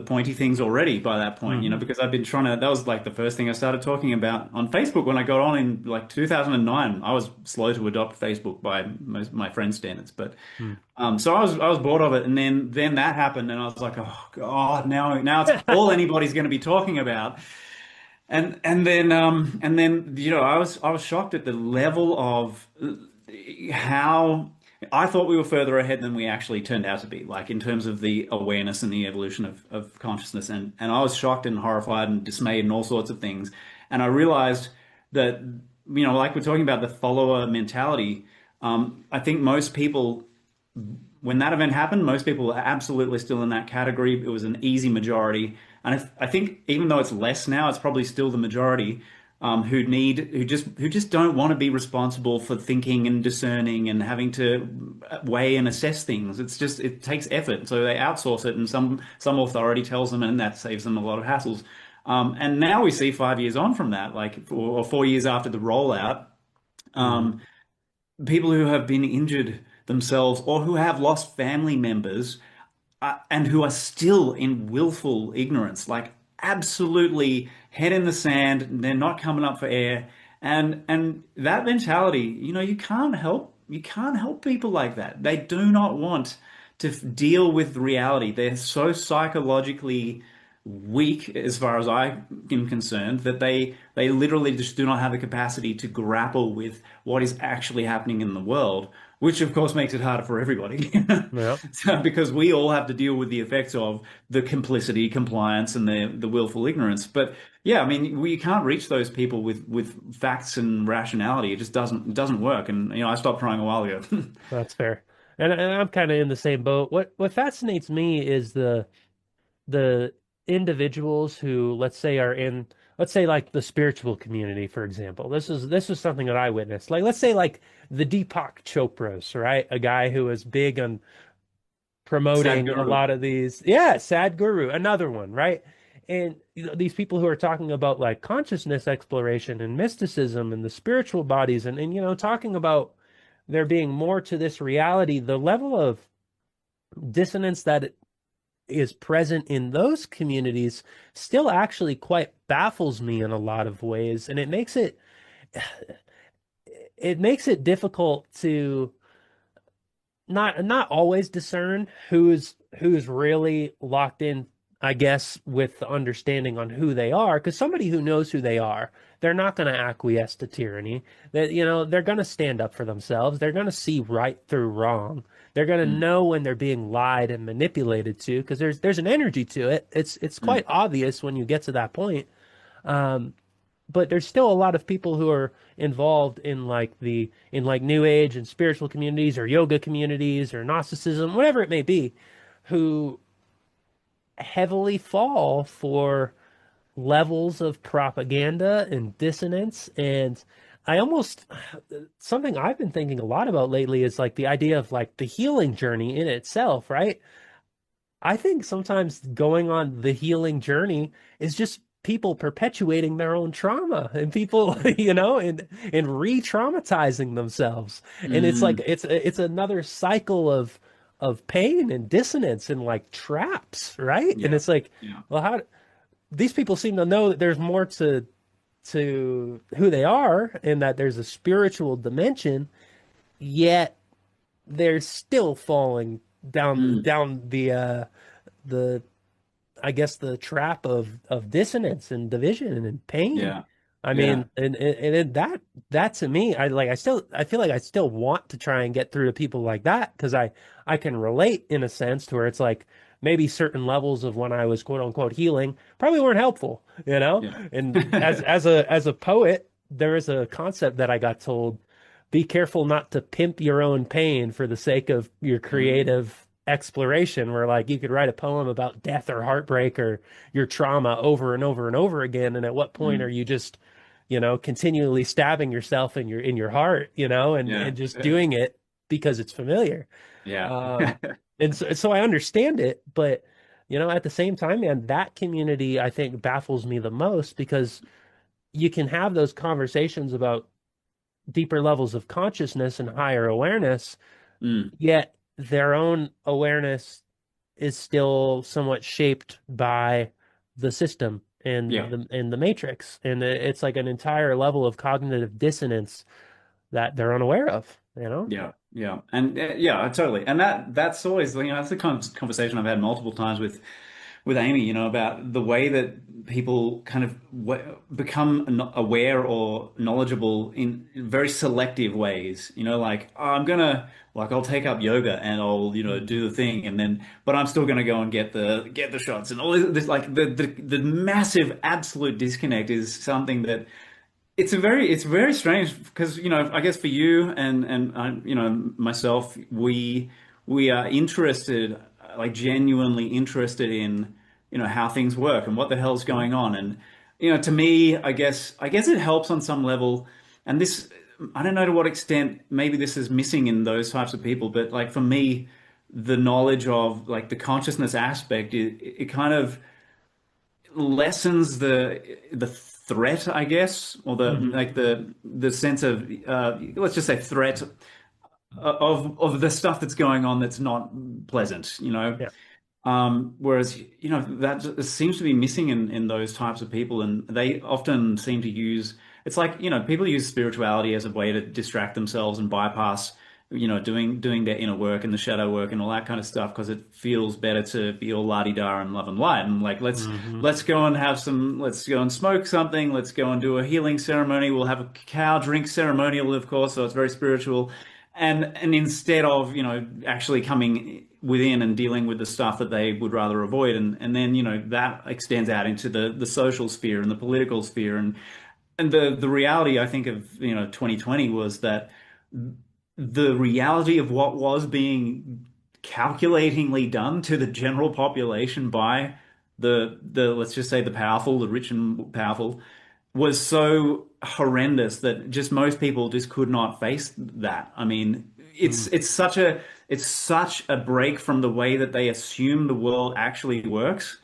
pointy things already by that point, Hmm. because I've been trying to that was like the first thing I started talking about on Facebook when I got on in like 2009. I was slow to adopt Facebook by most my friends' standards, but Hmm. so I was bored of it, and then that happened, and I was like, oh God, now it's all anybody's going to be talking about. And then I was shocked at the level of how I thought we were further ahead than we actually turned out to be, like in terms of the awareness and the evolution of consciousness. And I was shocked and horrified and dismayed and all sorts of things. And I realized that, like we're talking about the follower mentality, I think most people when that event happened, most people are absolutely still in that category. It was an easy majority, and I think even though it's less now, it's probably still the majority who just don't want to be responsible for thinking and discerning and having to weigh and assess things. It's just it takes effort, so they outsource it, and some authority tells them, and that saves them a lot of hassles. And now we see 5 years on from that, like or 4 years after the rollout. Hmm. Um, People who have been injured themselves or who have lost family members and who are still in willful ignorance, like absolutely head in the sand, they're not coming up for air. And that mentality, you can't help people like that. They do not want to deal with reality. They're so psychologically weak, as far as I am concerned, that they literally just do not have the capacity to grapple with what is actually happening in the world, which of course makes it harder for everybody. Yeah, So, because we all have to deal with the effects of the complicity, compliance, and the willful ignorance. But yeah, I mean, we can't reach those people with facts and rationality. It doesn't work. And I stopped trying a while ago. that's fair. And I'm kind of in the same boat. What fascinates me is the individuals who, let's say, are in, let's say, like the spiritual community, for example. This is something that I witnessed. Like, let's say, like the Deepak Chopras, right? A guy who was big on promoting a Sadhguru. lot of these. Yeah, Sadhguru, another one, right? And these people who are talking about like consciousness exploration and mysticism and the spiritual bodies and talking about there being more to this reality, the level of dissonance that is present in those communities still actually quite baffles me in a lot of ways, and it makes it difficult to not always discern who's really locked in, I guess, with the understanding on who they are. Because somebody who knows who they are, they're not going to acquiesce to tyranny. That they're going to stand up for themselves. They're going to see right through wrong. They're going to Mm, know when they're being lied and manipulated to, because there's an energy to it. It's quite mm, obvious when you get to that point. Um, but there's still a lot of people who are involved in like new age and spiritual communities or yoga communities or Gnosticism, whatever it may be, who heavily fall for levels of propaganda and dissonance. And I almost something I've been thinking a lot about lately is like the idea of like the healing journey in itself, right? I think sometimes going on the healing journey is just people perpetuating their own trauma and people, and re-traumatizing themselves. And it's like mm. it's another cycle of pain and dissonance and like traps, right? And Yeah. it's like, Yeah. well, how these people seem to know that there's more to who they are and that there's a spiritual dimension, yet they're still falling Mm, down the I guess, the trap of dissonance and division and pain. Yeah. I Yeah. mean, that to me, I feel like I still want to try and get through to people like that because I can relate in a sense to where it's like maybe certain levels of when I was quote unquote healing probably weren't helpful, you know? Yeah. And as a poet, there is a concept that I got told, be careful not to pimp your own pain for the sake of your Mm. creative exploration, where like you could write a poem about death or heartbreak or your trauma over and over and over again. And at what point are Mm. you just, continually stabbing yourself in your heart, Yeah. and just Yeah. doing it because it's familiar. Yeah. Um, and so I understand it, but at the same time, man, that community I think baffles me the most because you can have those conversations about deeper levels of consciousness and higher awareness, Mm. yet their own awareness is still somewhat shaped by the system and Yeah. the matrix. And it's like an entire level of cognitive dissonance that they're unaware of, you know? Yeah, yeah, and yeah, totally. And that's always, that's the kind of conversation I've had multiple times with Amy, about the way that people kind of become aware or knowledgeable in very selective ways. Like, oh, I'll take up yoga and I'll do the thing, and then but I'm still gonna go and get the shots and all this. Like the massive absolute disconnect is something that it's very strange because I guess for you and myself, we are interested, like genuinely interested in how things work and what the hell's going on. And to me, I guess it helps on some level. And this, I don't know to what extent maybe this is missing in those types of people, but like for me, the knowledge of like the consciousness aspect, it kind of lessens the threat, I guess, or the Hmm. like the sense of let's just say threat of the stuff that's going on that's not pleasant, Yeah. whereas, that seems to be missing in those types of people, and they often seem to use, it's like, people use spirituality as a way to distract themselves and bypass, doing their inner work and the shadow work and all that kind of stuff because it feels better to be all la-di-da and love and light and like Hmm. let's go and smoke something, let's go and do a healing ceremony, we'll have a cacao drink ceremonial, of course, so it's very spiritual. And instead of, actually coming within and dealing with the stuff that they would rather avoid, and then, that extends out into the social sphere and the political sphere, and the reality, I think, of 2020 was that the reality of what was being calculatingly done to the general population by the let's just say the powerful, the rich and powerful, was so horrendous that just most people just could not face that. I mean, Hmm. it's such a break from the way that they assume the world actually works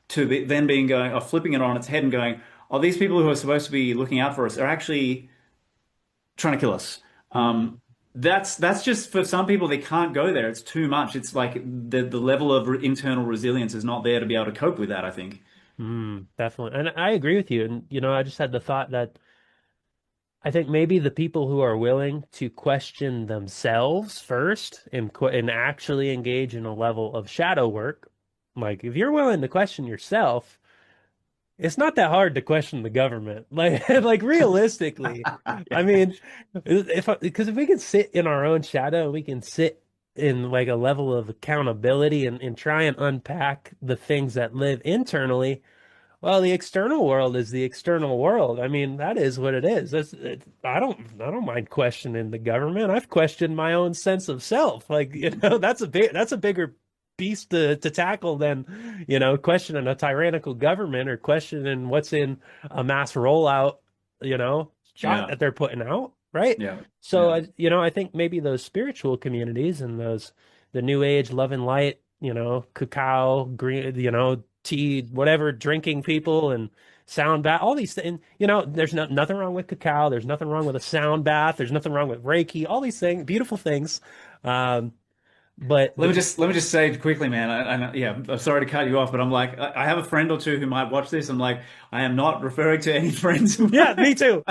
to then being going or flipping it on its head and going, oh, these people who are supposed to be looking out for us are actually trying to kill us. Hmm. That's just for some people they can't go there. It's too much. It's like the level of internal resilience is not there to be able to cope with that, I think. Definitely. And I agree with you. And, I just had the thought that I think maybe the people who are willing to question themselves first and actually engage in a level of shadow work, like if you're willing to question yourself, it's not that hard to question the government. Like realistically, I mean, because if we can sit in our own shadow, we can sit in like a level of accountability and try and unpack the things that live internally. Well, the external world is the external world. I mean, that is what it is. I don't mind questioning the government. I've questioned my own sense of self. Like, that's a bigger beast to tackle than, questioning a tyrannical government or questioning what's in a mass rollout, shot Yeah, that they're putting out, right? yeah, So, yeah, I think maybe those spiritual communities and the new age love and light, cacao, green, tea, whatever, drinking people and sound bath, all these things. There's nothing wrong with cacao. There's nothing wrong with a sound bath. There's nothing wrong with Reiki. All these things, beautiful things. Um, but let me just say quickly, man. Yeah, I'm sorry to cut you off, but I'm like, I have a friend or two who might watch this. I'm like, I am not referring to any friends of yeah, me mine. too.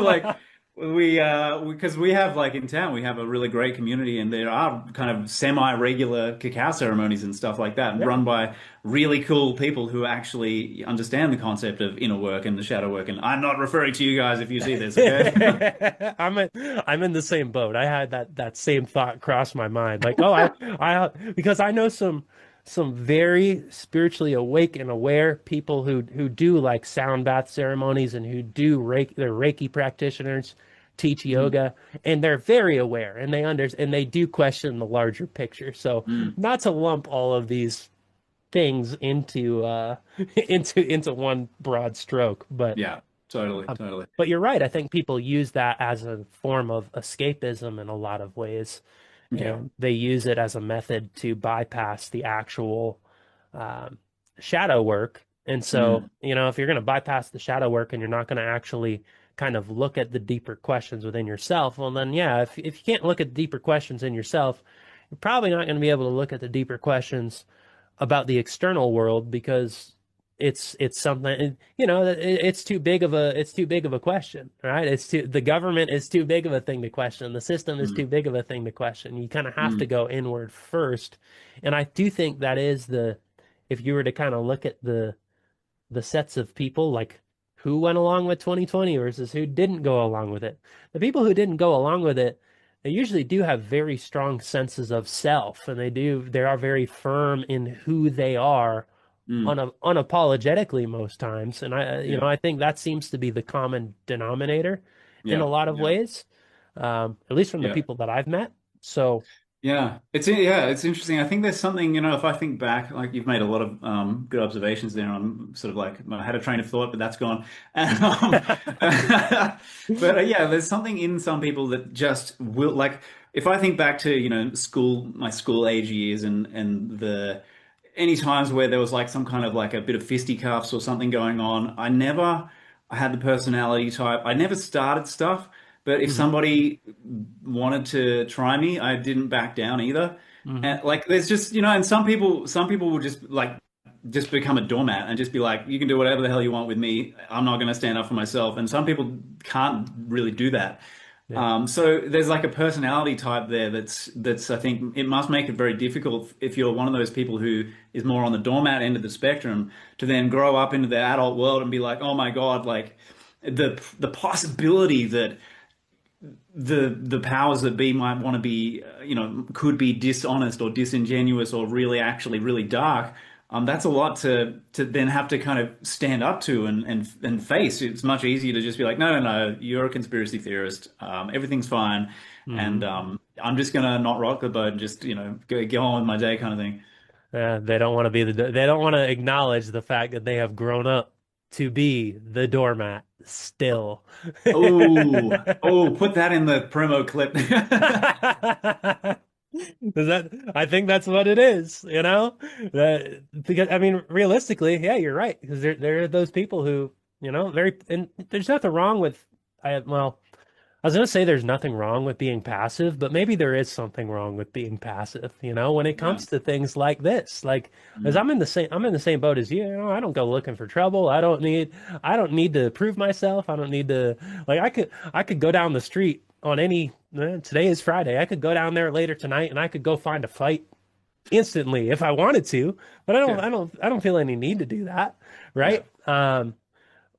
Like, Because we have like in town, we have a really great community, and there are kind of semi-regular cacao ceremonies and stuff like that, Yeah. run by really cool people who actually understand the concept of inner work and the shadow work. And I'm not referring to you guys if you see this, okay? I'm in the same boat. I had that same thought cross my mind. Like, oh, I because I know some very spiritually awake and aware people who do like sound bath ceremonies and who do Reiki, they're Reiki practitioners, teach Mm, yoga, and they're very aware and and they do question the larger picture. So mm. not to lump all of these things into into one broad stroke, Yeah, totally, um, totally. but you're right. I think people use that as a form of escapism in a lot of ways, Yeah. and they use it as a method to bypass the actual um, shadow work. And so, Mm, if you're going to bypass the shadow work and you're not going to actually kind of look at the deeper questions within yourself, well, then, yeah, if you can't look at the deeper questions in yourself, you're probably not going to be able to look at the deeper questions about the external world because it's something it's too big of a question, right? The government is too big of a thing to question. The system is mm, too big of a thing to question. You kind of have to mm, go inward first. And I do think that is the if you were to kind of look at the sets of people, like who went along with 2020 versus who didn't go along with it. The people who didn't go along with it, they usually do have very strong senses of self, and they are very firm in who they are mm. unapologetically most times. And Yeah, I think that seems to be the common denominator in a yeah, lot of yeah, ways, at least from the yeah. people that I've met. So, Yeah, it's interesting. I think there's something, if I think back, like you've made a lot of good observations there. I'm sort of like I had a train of thought, but that's gone. And, but yeah, there's something in some people that just will like. If I think back to my school age years, and the any times where there was like some kind of like a bit of fisticuffs or something going on, I had the personality type. I never started stuff, but if mhm, somebody wanted to try me, I didn't back down either. mhm, And like there's just, and some people will just like just become a doormat and just be like, you can do whatever the hell you want with me. I'm not going to stand up for myself. And some people can't really do that. yeah, So there's like a personality type there that's I think it must make it very difficult if you're one of those people who is more on the doormat end of the spectrum to then grow up into the adult world and be like, oh my God, like the possibility that the powers that be might want to be, could be dishonest or disingenuous or really actually really dark. That's a lot to then have to kind of stand up to and face. It's much easier to just be like, no, no, no, you're a conspiracy theorist. Everything's fine, and mhm. I'm just gonna not rock the boat and just go on with my day kind of thing. They don't want to they don't want to acknowledge the fact that they have grown up to be the doormat still. Oh, put that in the promo clip. I think that's what it is, you know? Because I mean, realistically, yeah, you're right. Because there are those people who, and there's nothing wrong with well, I was gonna say there's nothing wrong with being passive, but maybe there is something wrong with being passive, when it Yeah. comes to things like this. Like, as Mm. I'm in the same boat as you, I don't go looking for trouble. I don't need to prove myself. I don't need to like I could go down the street on today is Friday. I could go down there later tonight and I could go find a fight instantly if I wanted to, but Yeah. I don't feel any need to do that, Yeah. right?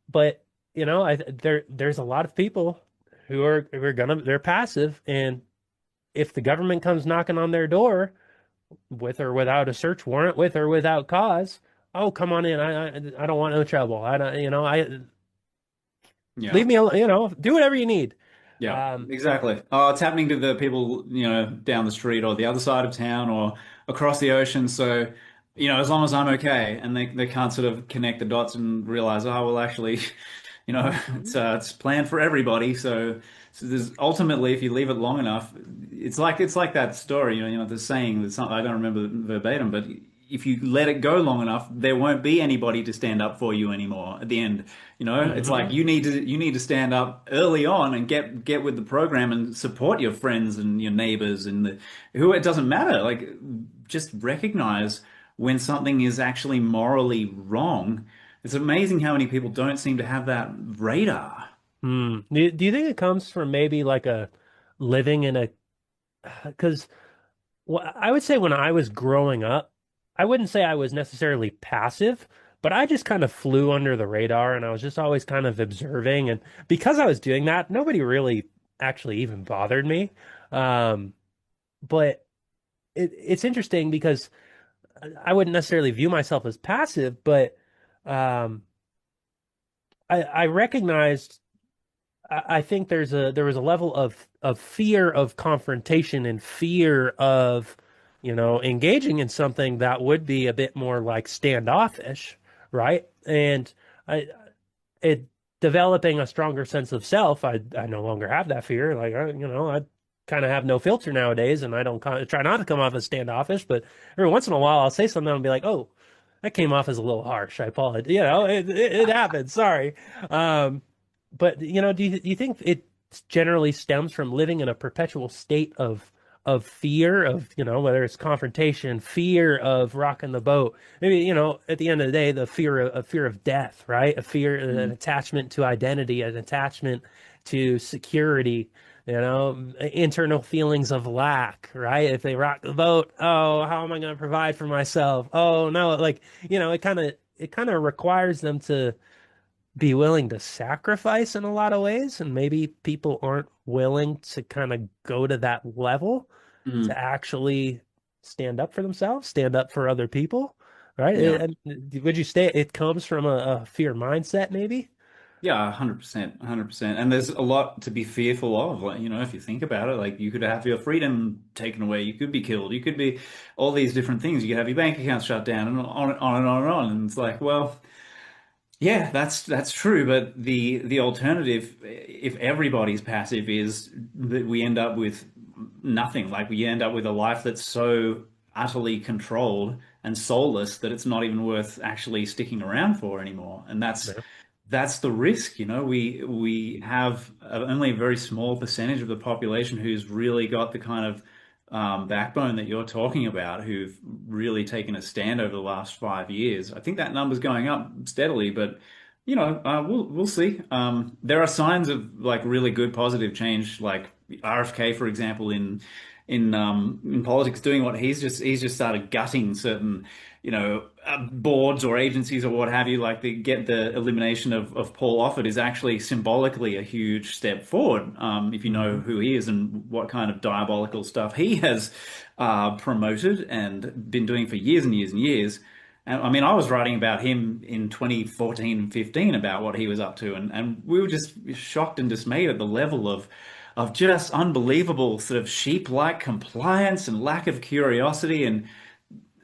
But there's a lot of people they're passive, and if the government comes knocking on their door with or without a search warrant, with or without cause, oh, come on in. I don't want no trouble. I don't, I Yeah. leave me alone. Do whatever you need. Yeah, Um, exactly. Oh, it's happening to the people, down the street or the other side of town or across the ocean. So, as long as I'm okay and they can't sort of connect the dots and realize, oh, well, actually, it's planned for everybody. So there's ultimately, if you leave it long enough, it's like that story, the saying that's not, I don't remember verbatim, but if you let it go long enough, there won't be anybody to stand up for you anymore at the end. It's like mhm. you need to stand up early on and get with the program and support your friends and your neighbors and who it doesn't matter. Like just recognize when something is actually morally wrong. It's amazing how many people don't seem to have that radar. Hmm. Do you think it comes from maybe like a living in a, because well, I would say when I was growing up, I wouldn't say I was necessarily passive, but I just kind of flew under the radar and I was just always kind of observing. And because I was doing that, nobody really actually even bothered me. Um, but it's interesting because I wouldn't necessarily view myself as passive, but um, I recognized I think there was a level of fear of confrontation and fear of, engaging in something that would be a bit more like standoffish, right? And I it developing a stronger sense of self, I no longer have that fear. Like I kind of have no filter nowadays, and I don't try not to come off as standoffish. But every once in a while, I'll say something and be like, "Oh, that came off as a little harsh. I apologize. It happens. Sorry." Um, but do you think it generally stems from living in a perpetual state of fear of, whether it's confrontation, fear of rocking the boat, maybe, at the end of the day, the fear of death, right? A fear, an Mm. attachment to identity, an attachment to security, internal feelings of lack, right? If they rock the boat, oh, how am I going to provide for myself? Oh no, like, it kind of requires them to be willing to sacrifice in a lot of ways, and maybe people aren't willing to kind of go to that level to Mm. actually stand up for themselves, stand up for other people, right? Yeah. Would you say it comes from a fear mindset, maybe? Yeah, 100%, 100%. And there's a lot to be fearful of. Like, if you think about it, like you could have your freedom taken away, you could be killed, you could be all these different things. You could have your bank accounts shut down and on and on and on. And it's like, well, yeah, that's true. But the alternative, if everybody's passive, is that we end up with nothing. Like we end up with a life that's so utterly controlled and soulless that it's not even worth actually sticking around for anymore. And that's Yeah. that's the risk, we have only a very small percentage of the population who's really got the kind of backbone that you're talking about, who've really taken a stand over the last 5 years. I think that number's going up steadily, but we'll see. There are signs of like really good positive change, like RFK, for example, in politics, doing what he's just started gutting certain boards or agencies or what have you. Like the elimination of Paul Offit is actually symbolically a huge step forward. If you know Hmm. who he is and what kind of diabolical stuff he has promoted and been doing for years and years and years. And I mean, I was writing about him in 2014 and 15 about what he was up to, and we were just shocked and dismayed at the level of just unbelievable sort of sheep-like compliance and lack of curiosity and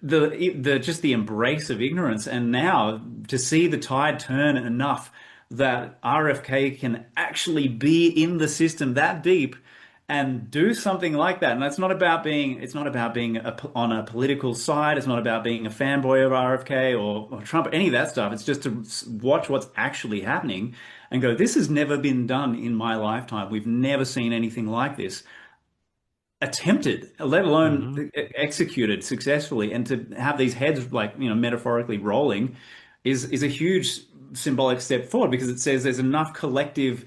the just the embrace of ignorance. And now to see the tide turn enough that RFK can actually be in the system that deep and do something like that. And it's not about being on a political side. It's not about being a fanboy of RFK or Trump, any of that stuff. It's just to watch what's actually happening and go, this has never been done in my lifetime. We've never seen anything like this attempted, let alone Hmm. executed successfully. And to have these heads, like, metaphorically rolling is a huge symbolic step forward, because it says there's enough collective,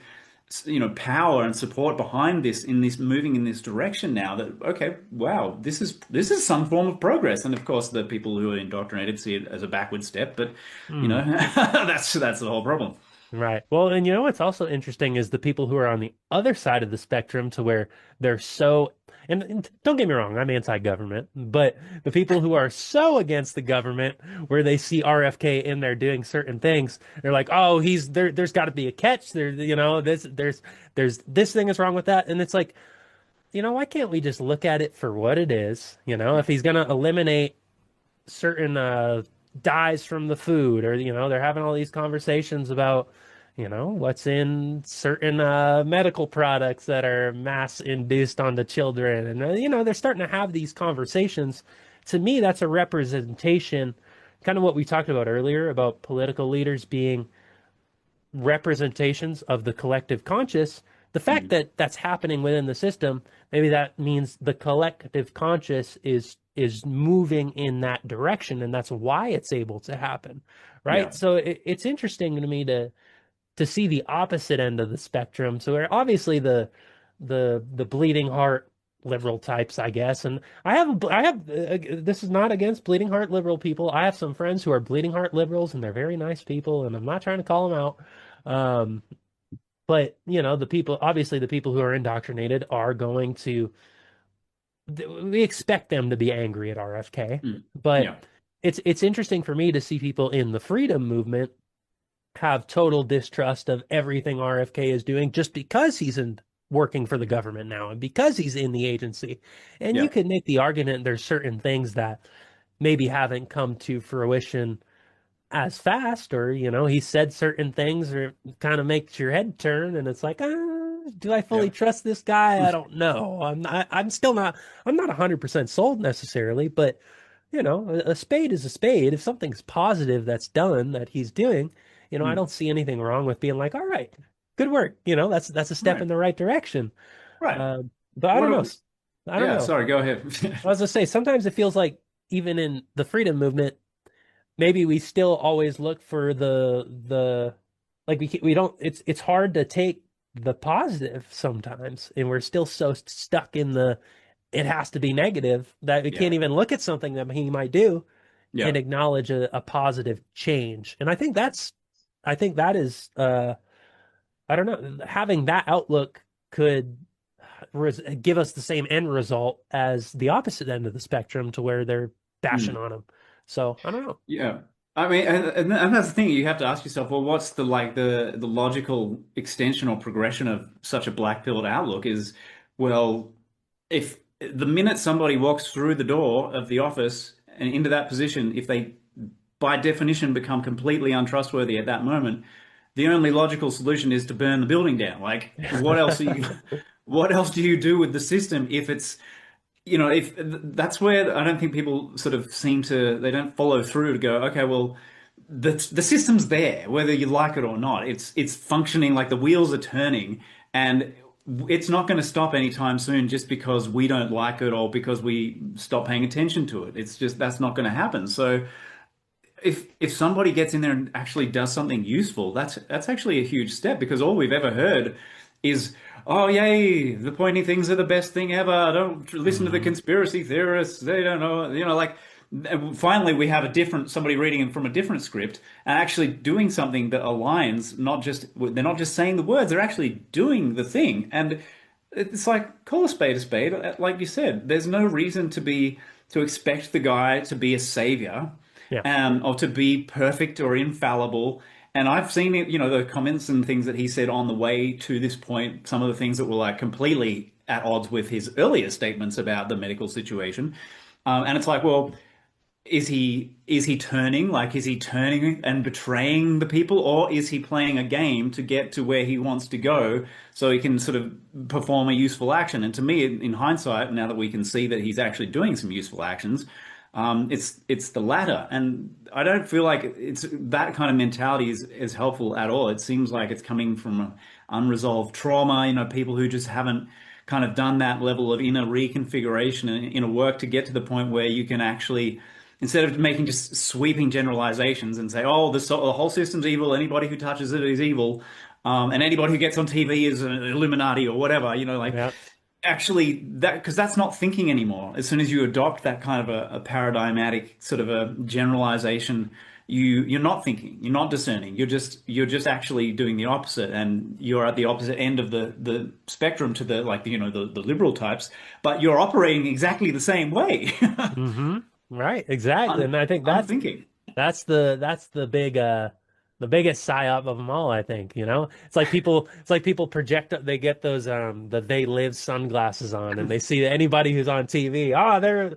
power and support behind this, in this moving in this direction now, that okay, wow, this is some form of progress. And of course, the people who are indoctrinated see it as a backward step, but Hmm. that's the whole problem. Right. Well, and what's also interesting is the people who are on the other side of the spectrum to where they're so, and don't get me wrong, I'm anti-government, but the people who are so against the government, where they see RFK in there doing certain things, they're like, oh, he's there, there's got to be a catch there, there's this thing is wrong with that. And it's like, why can't we just look at it for what it is? If he's gonna eliminate certain dyes from the food, or they're having all these conversations about what's in certain medical products that are mass induced onto children, and they're starting to have these conversations. To me, that's a representation, kind of what we talked about earlier about political leaders being representations of the collective conscious. The fact Mm. that that's happening within the system, maybe that means the collective conscious is moving in that direction, and that's why it's able to happen, right? Yeah. So it's interesting to me to see the opposite end of the spectrum. So where obviously the bleeding heart liberal types, I guess, and I have this is not against bleeding heart liberal people. I have some friends who are bleeding heart liberals, and they're very nice people, and I'm not trying to call them out. Um, but the people, obviously, the people who are indoctrinated are going to. We expect them to be angry at RFK, Mm. but Yeah. it's interesting for me to see people in the freedom movement have total distrust of everything RFK is doing just because he's working for the government now and because he's in the agency. And you Yeah. could make the argument there's certain things that maybe haven't come to fruition as fast, or he said certain things, or kind of makes your head turn, and it's like, do I fully Yeah. trust this guy? I don't know. I'm still not. I'm not 100% sold necessarily, but a spade is a spade. If something's positive that's done that he's doing, I Mm. don't see anything wrong with being like, all right, good work. That's a step Right. in the right direction. Right. But I What don't know. do, I don't yeah, know. sorry, go ahead. I was gonna say sometimes it feels like even in the freedom movement, maybe we still always look for the like we don't. It's hard to take the positive sometimes, and we're still so stuck in the it has to be negative that we Yeah. can't even look at something that he might do and Yeah. acknowledge a positive change. And I think that is, I don't know, having that outlook could give us the same end result as the opposite end of the spectrum to where they're bashing Mm. on him. So I don't know. Yeah. I mean, and that's the thing. You have to ask yourself, well, what's the logical extension or progression of such a black-pilled outlook is, well, if the minute somebody walks through the door of the office and into that position, if they by definition become completely untrustworthy at that moment, the only logical solution is to burn the building down. Like, what else are you, what else do you do with the system if it's if that's where I don't think people sort of seem to, they don't follow through to go, okay, well, the system's there, whether you like it or not. It's functioning, like the wheels are turning, and it's not going to stop anytime soon just because we don't like it or because we stop paying attention to it. It's just that's not going to happen. So if somebody gets in there and actually does something useful, that's actually a huge step because all we've ever heard is, oh yay, the pointy things are the best thing ever. Don't listen to the Hmm. conspiracy theorists. They don't know, like finally we have a different somebody reading from a different script and actually doing something that aligns, not just they're not just saying the words, they're actually doing the thing. And it's like call a spade a spade. Like you said, there's no reason to expect the guy to be a savior Yeah. or to be perfect or infallible. And I've seen it, the comments and things that he said on the way to this point, some of the things that were like completely at odds with his earlier statements about the medical situation. And it's like, well, is he turning and betraying the people, or is he playing a game to get to where he wants to go so he can sort of perform a useful action? And to me, in hindsight, now that we can see that he's actually doing some useful actions, it's the latter. And I don't feel like it's that kind of mentality is helpful at all. It seems like it's coming from unresolved trauma, people who just haven't kind of done that level of inner reconfiguration and inner work to get to the point where you can actually, instead of making just sweeping generalizations and say, oh, the whole system's evil, anybody who touches it is evil, and anybody who gets on TV is an Illuminati or whatever, like Yeah. actually that, because that's not thinking anymore. As soon as you adopt that kind of a paradigmatic sort of a generalization, you're not thinking, you're not discerning, you're just actually doing the opposite, and you're at the opposite end of the spectrum to the like the liberal types, but you're operating exactly the same way. Hmm. Right. Exactly. And I think Unthinking. that's the biggest psyop of them all, I think, it's like people project they get those the they live sunglasses on and they see anybody who's on TV, they're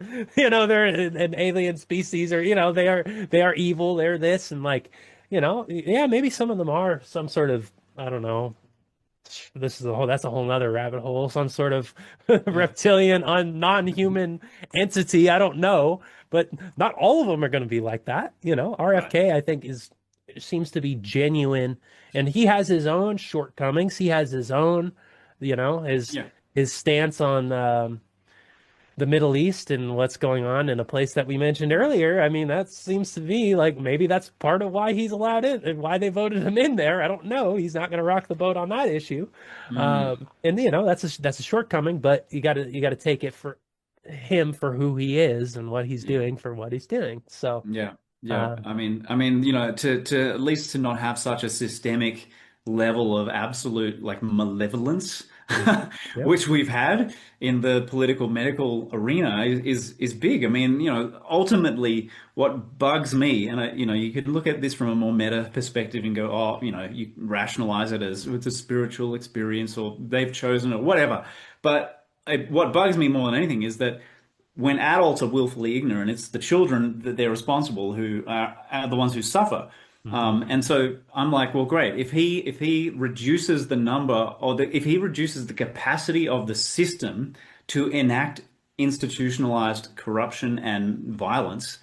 they're an alien species, or they are evil, they're this, and like, yeah, maybe some of them are some sort of, I don't know, that's a whole nother rabbit hole, some sort of Yeah. reptilian non-human entity, I don't know, but not all of them are going to be like that. Right. RFK, I think, is seems to be genuine, and he has his own shortcomings, he has his own, his Yeah. his stance on the Middle East and what's going on in a place that we mentioned earlier, I mean, that seems to be like maybe that's part of why he's allowed in and why they voted him in there. I don't know. He's not going to rock the boat on that issue. Mm, And that's a shortcoming, but you got to take it for him for who he is and what he's yeah. doing for what he's doing. So, Yeah, yeah. uh, I mean, to at least to not have such a systemic level of absolute like malevolence, mhm. Yep. which we've had in the political medical arena is big. I mean, ultimately, what bugs me, and you could look at this from a more meta perspective and go, oh, you rationalize it as it's a spiritual experience or they've chosen it, whatever. But what bugs me more than anything is that when adults are willfully ignorant, it's the children that they're responsible who are the ones who suffer. Hmm. And so I'm like, well, great. If he reduces the number or if he reduces the capacity of the system to enact institutionalized corruption and violence,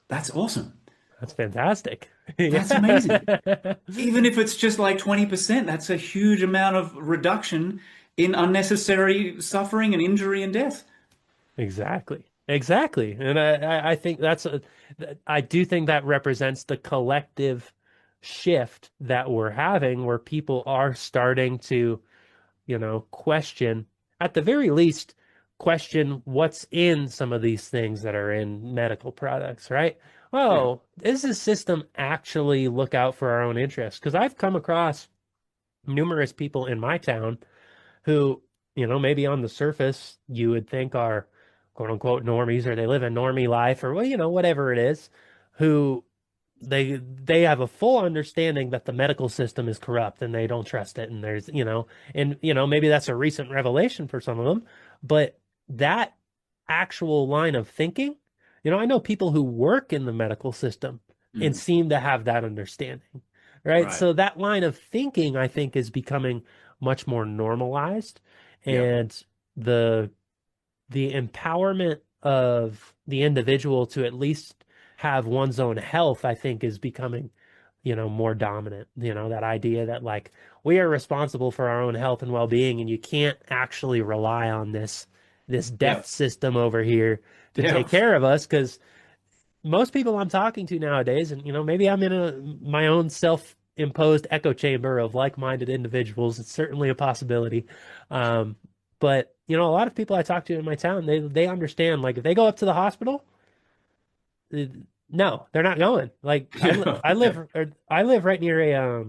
that's awesome. That's fantastic. That's amazing. Yeah. Even if it's just like 20%, that's a huge amount of reduction in unnecessary suffering and injury and death. Exactly. Exactly. And I think I do think that represents the collective shift that we're having where people are starting to, question, at the very least, question what's in some of these things that are in medical products, right? Yeah. Oh, does this system actually look out for our own interests? Because I've come across numerous people in my town who, maybe on the surface you would think are quote unquote normies or they live a normie life or well, whatever it is, who they have a full understanding that the medical system is corrupt and they don't trust it and maybe that's a recent revelation for some of them, but that actual line of thinking, I know people who work in the medical system and Mm. seem to have that understanding, right? Right. So that line of thinking, I think, is becoming much more normalized, Yep. and the the empowerment of the individual to at least have one's own health, I think, is becoming, more dominant. That idea that like we are responsible for our own health and well-being, and you can't actually rely on this death Yep. system over here to take Yep. care of us, because most people I'm talking to nowadays, and maybe I'm in my own self-imposed echo chamber of like-minded individuals. It's certainly a possibility. Um, but a lot of people I talk to in my town, they understand. Like if they go up to the hospital, uh, no, they're not going. Like Yeah. Yeah. I live right near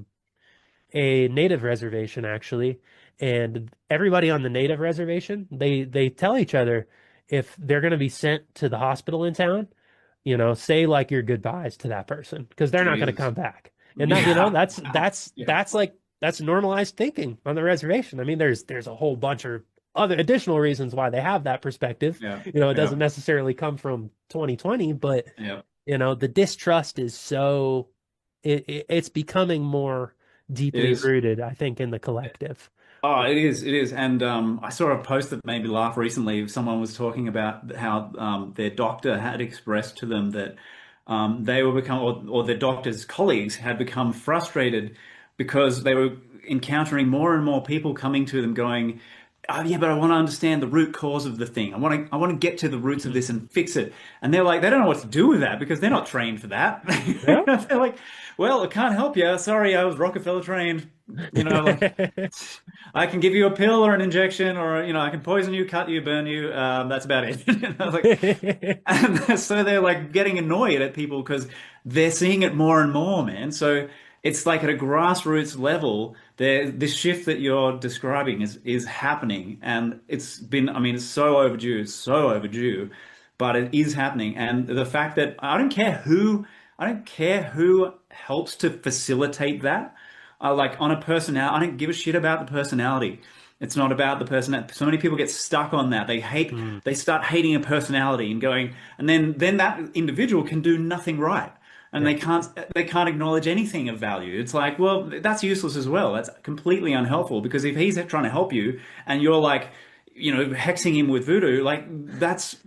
a native reservation actually, and everybody on the native reservation, they tell each other if they're going to be sent to the hospital in town, say like your goodbyes to that person because they're not going to Jesus. come back. And that, Yeah. Yeah. that's normalized thinking on the reservation. I mean, there's a whole bunch of other additional reasons why they have that perspective. Yeah. It doesn't Yeah. necessarily come from 2020, but Yeah. the distrust is so it's becoming more It deeply is. rooted, I think, in the collective. Oh, it is. It is. And I saw a post that made me laugh recently. Someone was talking about how their doctor had expressed to them that they were become, or their doctor's colleagues had become frustrated because they were encountering more and more people coming to them going, oh, yeah, but I want to understand the root cause of the thing. I want to get to the roots of Mhm. this and fix it. And they're like, they don't know what to do with that because they're not trained for that. Yeah. They're like, well, I can't help you. Sorry, I was Rockefeller trained. Like I can give you a pill or an injection, or I can poison you, cut you, burn you. That's about it. Like, and so they're like getting annoyed at people because they're seeing it more and more, man. So it's like at a grassroots level, this shift that you're describing is happening, and it's been. I mean, it's so overdue. It's so overdue, but it is happening. And the fact that I don't care who helps to facilitate that. Like on a personality, I don't give a shit about the personality. It's not about the person. So many people get stuck on that. Mm, They start hating a personality and going, and then that individual can do nothing right. And yeah. they can't acknowledge anything of value. It's like, well, that's useless as well. That's completely unhelpful because if he's trying to help you and you're like, hexing him with voodoo, like that's,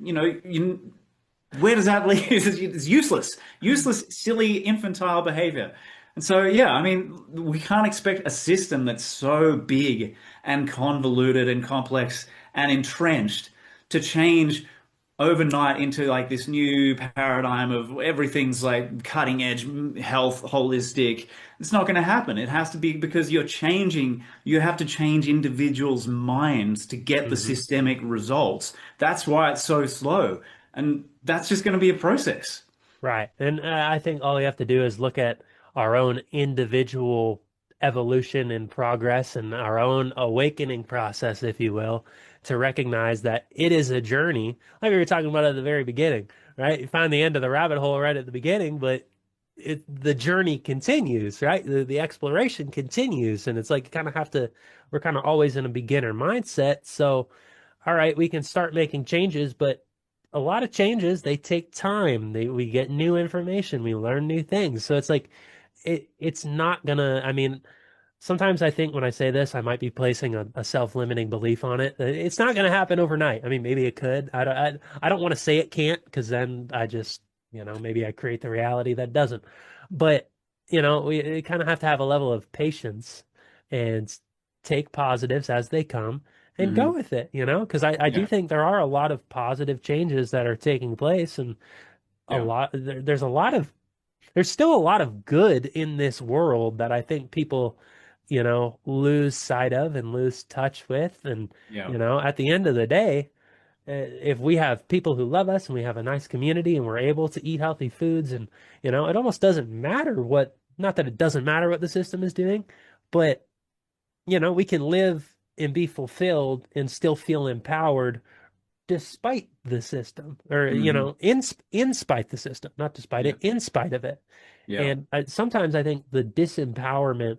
where does that leave? It's useless, useless, silly, infantile behavior. And so, yeah, I mean, we can't expect a system that's so big and convoluted and complex and entrenched to change overnight into like this new paradigm of everything's like cutting edge health, holistic. It's not going to happen. It has to be because you're changing, you have to change individuals' minds to get the Hmm. systemic results. That's why it's so slow. And that's just going to be a process. Right. And I think all we have to do is look at our own individual evolution and progress and our own awakening process, if you will, to recognize that it is a journey, like we were talking about at the very beginning, right? You find the end of the rabbit hole right at the beginning, but the journey continues, right? The exploration continues. And it's like you kind of have to, we're kind of always in a beginner mindset. So, all right, we can start making changes, but a lot of changes, they take time. We get new information, we learn new things. So it's like it's not gonna, I mean, sometimes I think when I say this, I might be placing a self-limiting belief on it. It's not gonna happen overnight. I mean, maybe it could. I don't want to say it can't because then I just, maybe I create the reality that doesn't. But, we kind of have to have a level of patience and take positives as they come and go Hmm. with it, because I do Yeah. think there are a lot of positive changes that are taking place and Yeah. there's a lot of there's still a lot of good in this world that I think people, lose sight of and lose touch with. And, Yeah. at the end of the day, if we have people who love us and we have a nice community and we're able to eat healthy foods and, it almost doesn't matter not that it doesn't matter what the system is doing, but, we can live and be fulfilled and still feel empowered despite the system or Hmm. in spite the system, not despite Yeah. it, in spite of it. Yeah. And sometimes I think the disempowerment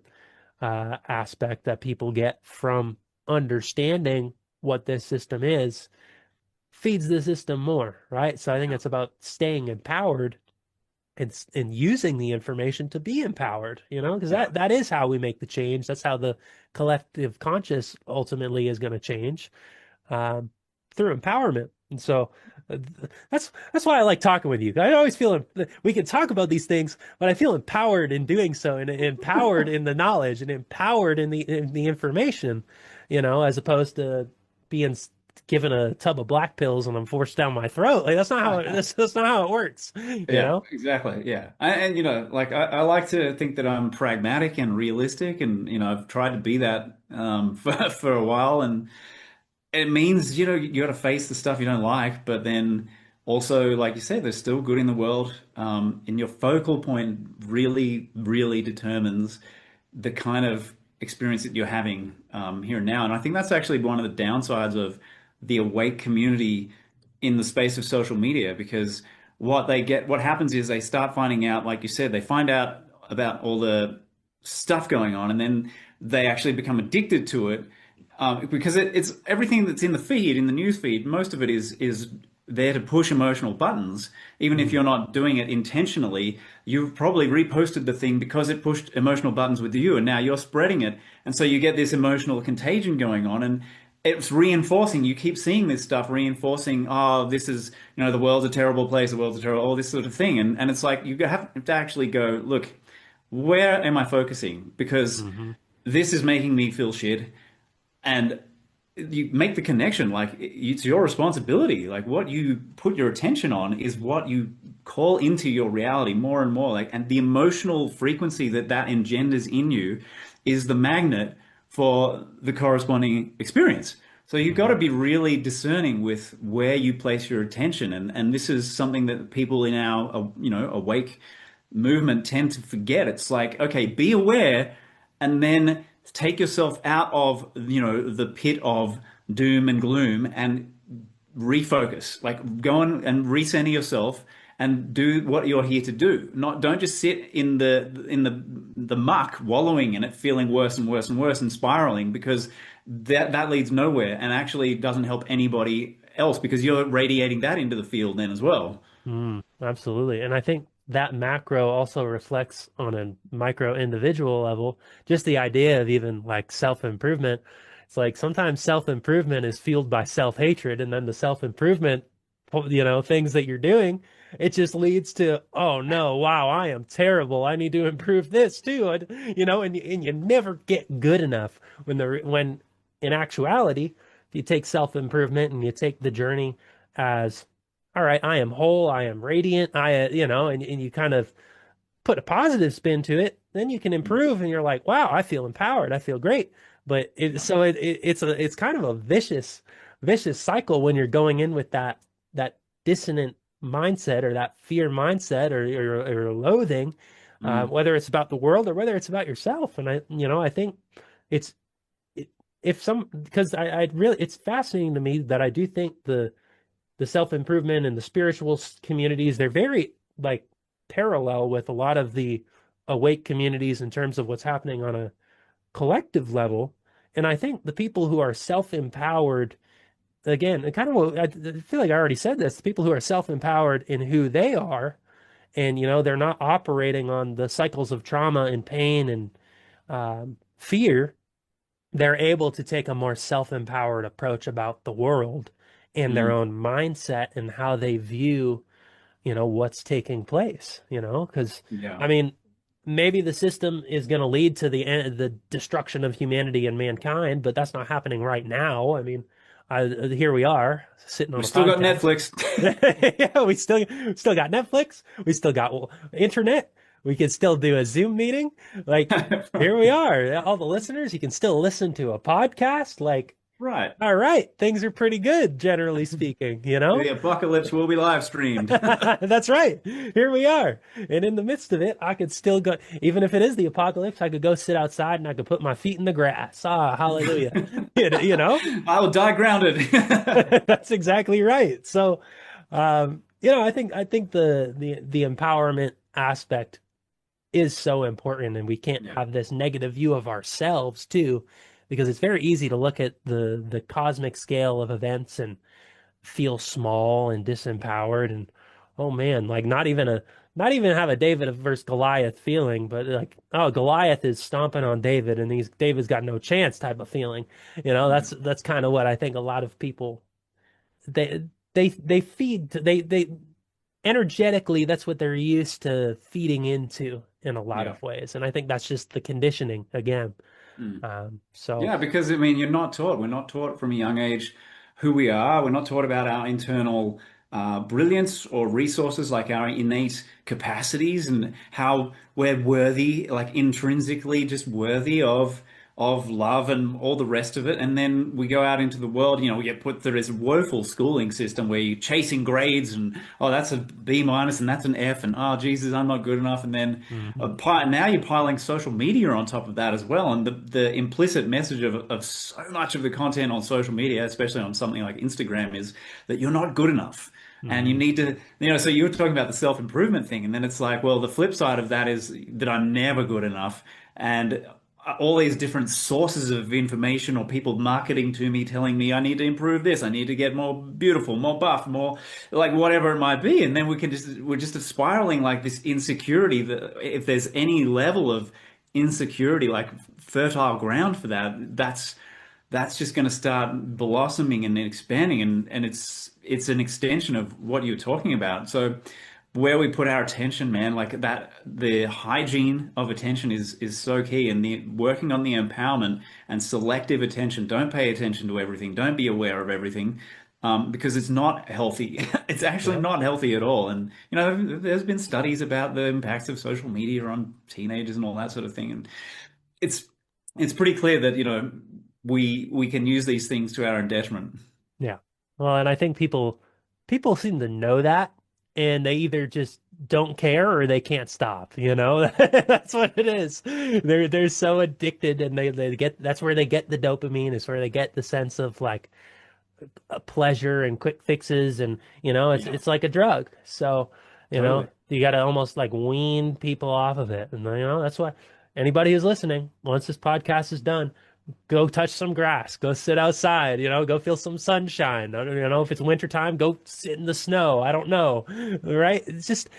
aspect that people get from understanding what this system is feeds the system more, right? So I think Yeah. it's about staying empowered and using the information to be empowered, because Yeah. that is how we make the change. That's how the collective conscious ultimately is going to change, um, through empowerment. And so that's why I like talking with you. I always feel we can talk about these things, but I feel empowered in doing so, and empowered in the knowledge, and empowered in the information, as opposed to being given a tub of black pills and I'm forced down my throat. Like that's not how it works, you Yeah, know? exactly. Yeah. And, like I like to think that I'm pragmatic and realistic, and I've tried to be that for a while, and it means you got to face the stuff you don't like, but then also, like you said, there's still good in the world. And your focal point really, really determines the kind of experience that you're having here and now. And I think that's actually one of the downsides of the awake community in the space of social media, because what happens is they start finding out, like you said, they find out about all the stuff going on, and then they actually become addicted to it, because it's everything that's in the feed, in the news feed. Most of it is there to push emotional buttons. Even if Mm, you're not doing it intentionally, you've probably reposted the thing because it pushed emotional buttons with you, and now you're spreading it, and so you get this emotional contagion going on, and it's reinforcing. You keep seeing this stuff reinforcing. Oh, this is the world's a terrible place. The world's a terrible, all this sort of thing, and it's like you have to actually go look. Where am I focusing? Because hmm this is making me feel shit, and you make the connection. Like it's your responsibility. Like what you put your attention on is what you call into your reality more and more. Like, and the emotional frequency that engenders in you is the magnet for the corresponding experience. So you've got hmm to be really discerning with where you place your attention, and this is something that people in our awake movement tend to forget. It's like, okay, be aware, and then take yourself out of the pit of doom and gloom, and refocus. Like go on and recenter yourself and do what you're here to do. Not Don't just sit in the muck, wallowing in it, feeling worse and worse and worse and spiraling, because that leads nowhere and actually doesn't help anybody else, because you're radiating that into the field then as well. Absolutely. And I think that macro also reflects on a micro individual level, just the idea of even like self-improvement. It's like sometimes self-improvement is fueled by self-hatred, and then the self-improvement, things that you're doing, it just leads to, oh no, wow, I am terrible. I need to improve this too. And you never get good enough when in actuality, if you take self-improvement and you take the journey as all right, I am whole, I am radiant, and you kind of put a positive spin to it, then you can Mm. improve and you're like, wow, I feel empowered. I feel great. But Yeah. it's kind of a vicious cycle when you're going in with that dissonant mindset or that fear mindset or loathing, Mm. whether it's about the world or whether it's about yourself. And I think it's it, if some because I really it's fascinating to me that I do think the self-improvement and the spiritual communities, they're very like parallel with a lot of the awake communities in terms of what's happening on a collective level. And I think the people who are self-empowered, again, I feel like I already said this, the people who are self-empowered in who they are, and they're not operating on the cycles of trauma and pain and fear, they're able to take a more self-empowered approach about the world and their Mm. own mindset and how they view, what's taking place, because Yeah. I mean, maybe the system is going to lead to the destruction of humanity and mankind, but that's not happening right now. I mean, here we are sitting We on a still got podcast. Netflix. Yeah, we still got Netflix. We still got internet. We can still do a Zoom meeting. Like here we are. All the listeners, you can still listen to a podcast. Like, Right. all right, things are pretty good, generally speaking, The apocalypse will be live streamed. That's right. Here we are. And in the midst of it, I could still go, even if it is the apocalypse, I could go sit outside and I could put my feet in the grass. Ah, hallelujah. I will die grounded. That's exactly right. So, I think the empowerment aspect is so important, and we can't Yeah. have this negative view of ourselves too, because it's very easy to look at the cosmic scale of events and feel small and disempowered and oh man, like not even have a David versus Goliath feeling, but like, oh, Goliath is stomping on David and David's got no chance type of feeling. Yeah. That's kind of what I think a lot of people they they feed they energetically, that's what they're used to feeding into in a lot Yeah. of ways. And I think that's just the conditioning again. Mm. So Yeah, because I mean, you're not taught. We're not taught from a young age who we are. We're not taught about our internal brilliance or resources, like our innate capacities, and how we're worthy, like intrinsically just worthy of love and all the rest of it. And then we go out into the world. We get put through this woeful schooling system where you're chasing grades, and oh, that's a B minus, and that's an F, and oh, Jesus, I'm not good enough. And then mhm. now you're piling social media on top of that as well, and the implicit message of so much of the content on social media, especially on something like Instagram, is that you're not good enough, and you Mhm. need to, so you were talking about the self-improvement thing, and then it's like, well, the flip side of that is that I'm never good enough, and all these different sources of information or people marketing to me telling me I need to improve this, I need to get more beautiful, more buff, more like whatever it might be. And then we're just spiraling like this insecurity that if there's any level of insecurity, like fertile ground for that, that's just going to start blossoming and expanding, and it's an extension of what you're talking about. So where we put our attention, man, like that, the hygiene of attention is so key, and the working on the empowerment and selective attention. Don't pay attention to everything. Don't be aware of everything. Because it's not healthy. It's actually Yep. not healthy at all. And there's been studies about the impacts of social media on teenagers and all that sort of thing. And it's it's pretty clear that we can use these things to our own detriment. Yeah. Well, and I think people seem to know that and they either just don't care or they can't stop, you know? That's what it is. They're so addicted and they get that's where they get the dopamine, is where they get the sense of like a pleasure and quick fixes and it's Yeah, it's like a drug. So, totally. you got to almost like wean people off of it. And that's why anybody who's listening, once this podcast is done, go touch some grass, go sit outside, go feel some sunshine. I don't, if it's wintertime, go sit in the snow. I don't know. Right? It's just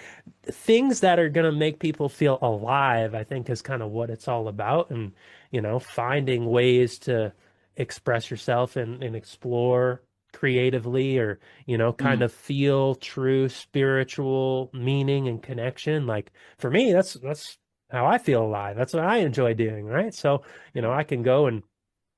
things that are going to make people feel alive, I think is kind of what it's all about. And, finding ways to express yourself and explore creatively or, kind Mm, of feel true spiritual meaning and connection. Like for me, that's how I feel alive. That's what I enjoy doing. Right. So, yeah. I can go and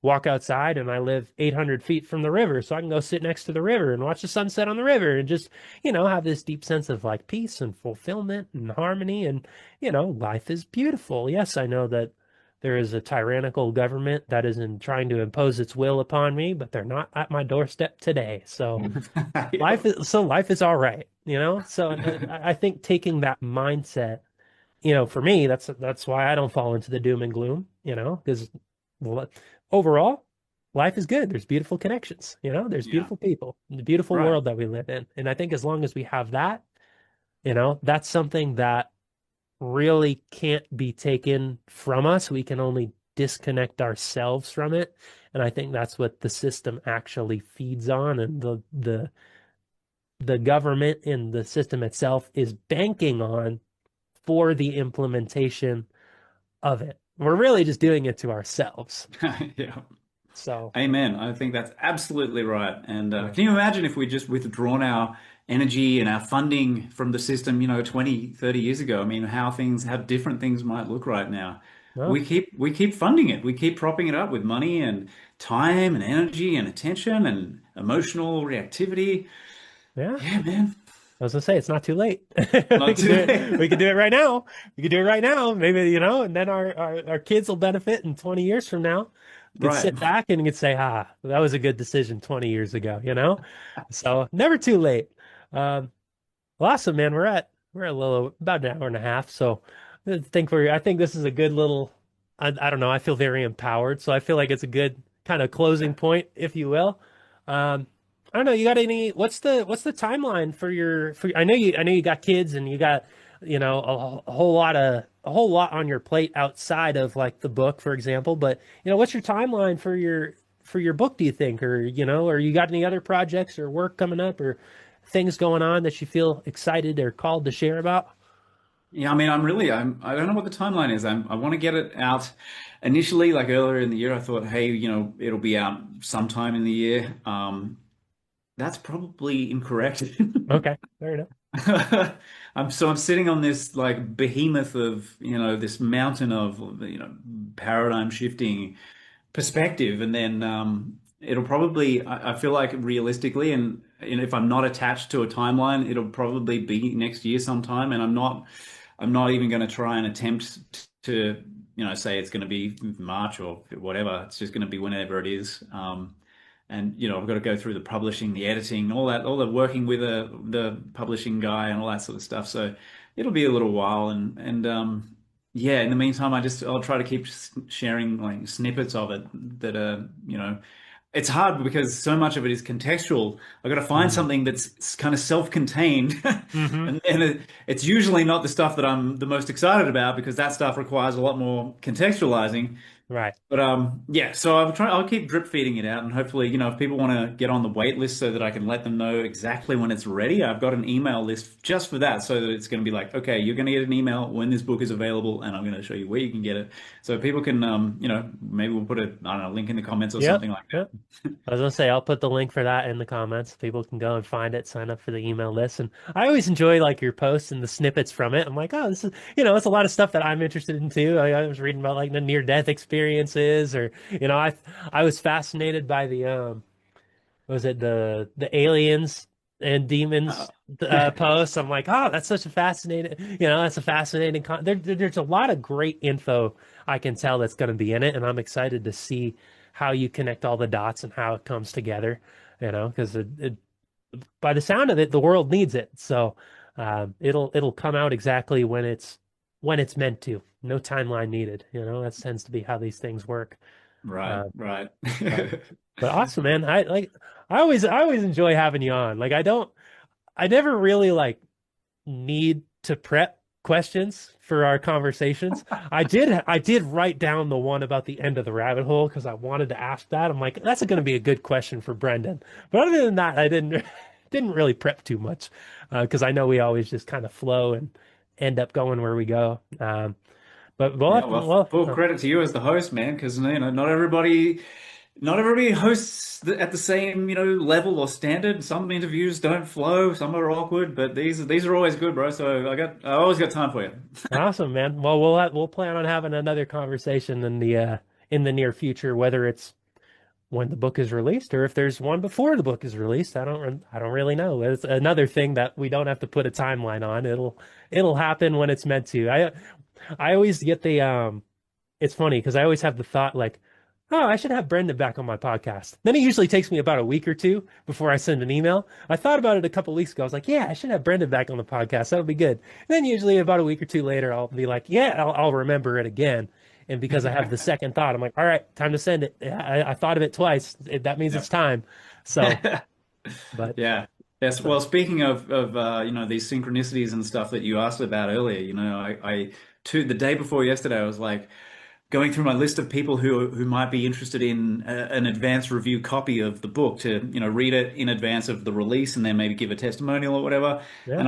walk outside and I live 800 feet from the river, so I can go sit next to the river and watch the sunset on the river and just, have this deep sense of like peace and fulfillment and harmony. And, life is beautiful. Yes, I know that there is a tyrannical government that is trying to impose its will upon me, but they're not at my doorstep today. So Yeah. life is all right, So I think taking that mindset, for me, that's why I don't fall into the doom and gloom, because well, overall, life is good. There's beautiful connections, there's Yeah. beautiful people, the beautiful Right. world that we live in. And I think as long as we have that, that's something that really can't be taken from us. We can only disconnect ourselves from it. And I think that's what the system actually feeds on, and the government and the system itself is banking on for the implementation of it. We're really just doing it to ourselves. Yeah. So, Amen. I think that's absolutely right. And yeah. can you imagine if we just withdrawn our energy and our funding from the system, 20, 30 years ago? I mean, how different things might look right now. Well, We keep funding it. We keep propping it up with money and time and energy and attention and emotional reactivity. yeah. Yeah, man. I was gonna say it's not too late. We Not can do too. it. We can do it right now. We can do it right now. Maybe, and then our kids will benefit in 20 years from now. We could Right. sit back and we could say, that was a good decision 20 years ago. So never too late. Um, well, awesome, man. We're a little about an hour and a half. So I think this is a good little, I don't know. I feel very empowered. So I feel like it's a good kind of closing point, if you will. Um, I don't know. You got what's the timeline I know you got kids and you got, a whole lot on your plate outside of like the book, for example. But, what's your timeline for your book, do you think? Or, or you got any other projects or work coming up or things going on that you feel excited or called to share about? Yeah, I mean, I don't know what the timeline is. I want to get it out initially, like earlier in the year. I thought, hey, it'll be out sometime in the year. That's probably incorrect. Okay, fair enough. I'm sitting on this like behemoth of, this mountain of, paradigm shifting perspective, and then it'll probably, I feel like realistically, and if I'm not attached to a timeline, it'll probably be next year sometime, and I'm not even going to try and attempt to, say it's going to be March or whatever. It's just going to be whenever it is. And I've got to go through the publishing, the editing, all the working with the publishing guy and all that sort of stuff. So it'll be a little while, and yeah. In the meantime, I'll try to keep sharing like snippets of it that are, it's hard because so much of it is contextual. I've got to find Mm. something that's kind of self-contained, Hmm. and it's usually not the stuff that I'm the most excited about because that stuff requires a lot more contextualizing. Right. But yeah, so I'll keep drip feeding it out, and hopefully, if people want to get on the wait list so that I can let them know exactly when it's ready, I've got an email list just for that, so that it's going to be like, okay, you're going to get an email when this book is available, and I'm going to show you where you can get it, so people can, maybe we'll put I don't know, link in the comments or Yep. something like Yep. that. I was gonna say I'll put the link for that in the comments. People can go and find it, sign up for the email list. And I always enjoy like your posts and the snippets from it. I'm like, oh, this is, it's a lot of stuff that I'm interested in too. I was reading about like the near death experiences, or I was fascinated by the was it the aliens and Uh, demons posts. I'm like, oh, that's such a fascinating, that's a fascinating there's a lot of great info I can tell that's going to be in it, and I'm excited to see how you connect all the dots and how it comes together, because by the sound of it, the world needs it. So it'll come out exactly when it's meant to. No timeline needed. That tends to be how these things work. right, Uh, right. but but awesome, man. I always enjoy having you on. Like I never really like need to prep questions for our conversations. I did write down the one about the end of the rabbit hole because I wanted to ask that. I'm like, that's going to be a good question for Brendan. But other than that, I didn't didn't really prep too much because I know we always just kind of flow and end up going where we go. But Yeah, well, full credit to you as the host, man, because not everybody hosts at the same, level or standard. Some interviews don't flow, some are awkward, but these are always good, bro. So I always got time for you. awesome, man. Well, we'll plan on having another conversation in the near future, whether it's when the book is released, or if there's one before the book is released. I don't really know. It's another thing that we don't have to put a timeline on. It'll happen when it's meant to. I always get the it's funny because I always have the thought like, oh, I should have Brendan back on my podcast. Then it usually takes me about a week or two before I send an email. I thought about it a couple weeks ago. I was like, yeah, I should have Brendan back on the podcast. That'll be good. And then usually about a week or two later, I'll be like, yeah, I'll remember it again. And because I have the second thought, I'm like, all right, time to send it. I thought of it twice. That means it's time. So, Yeah. but Yeah. Yes. so Well, speaking of these synchronicities and stuff that you asked about earlier, the day before yesterday, I was like going through my list of people who might be interested in an advance review copy of the book to, read it in advance of the release and then maybe give a testimonial or whatever. yeah.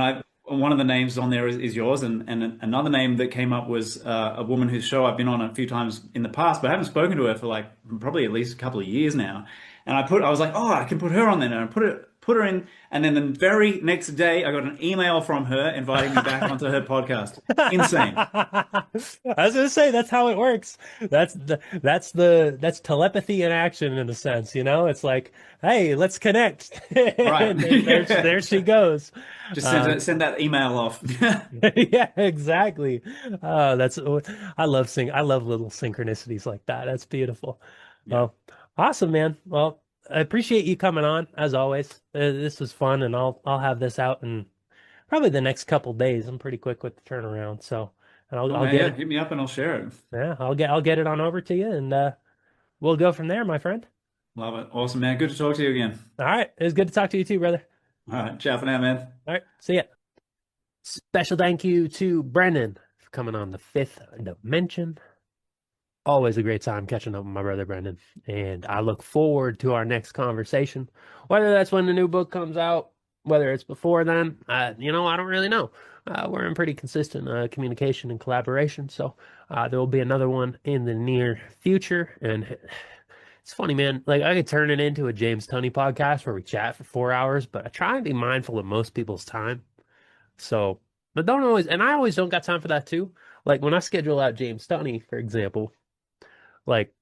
And one of the names on there is yours, and another name that came up was a woman whose show I've been on a few times in the past, but I haven't spoken to her for like probably at least a couple of years now. And I was like, oh, I can put her on there now, and put her in. And then the very next day, I got an email from her inviting me back onto her podcast. Insane. I was gonna say that's how it works. That's telepathy in action in a sense, you know? It's like, hey, let's connect. Right. And there she goes. Just Uh, send that email off. yeah, exactly. That's I love little synchronicities like that. That's beautiful. Yeah. Well, awesome, man. Well, I appreciate you coming on as always. This was fun, and I'll have this out in probably the next couple days. I'm pretty quick with the turnaround, so and Oh I'll man, get yeah, it. hit me up and I'll share it. Yeah, I'll get it on over to you, and we'll go from there, my friend. Love it. Awesome, man. Good to talk to you again. All right, it was good to talk to you too, brother. All right. Ciao for now, man. All right, see ya. Special thank you to Brendan for coming on the fifth dimension. Always a great time catching up with my brother Brendan, and I look forward to our next conversation. Whether that's when the new book comes out, whether it's before then, I don't really know. We're in pretty consistent communication and collaboration, so there will be another one in the near future. And it's funny, man. Like I could turn it into a James Tunney podcast where we chat for 4 hours, but I try and be mindful of most people's time. So, but don't always, and I always don't got time for that too. Like when I schedule out James Tunney, for example. Like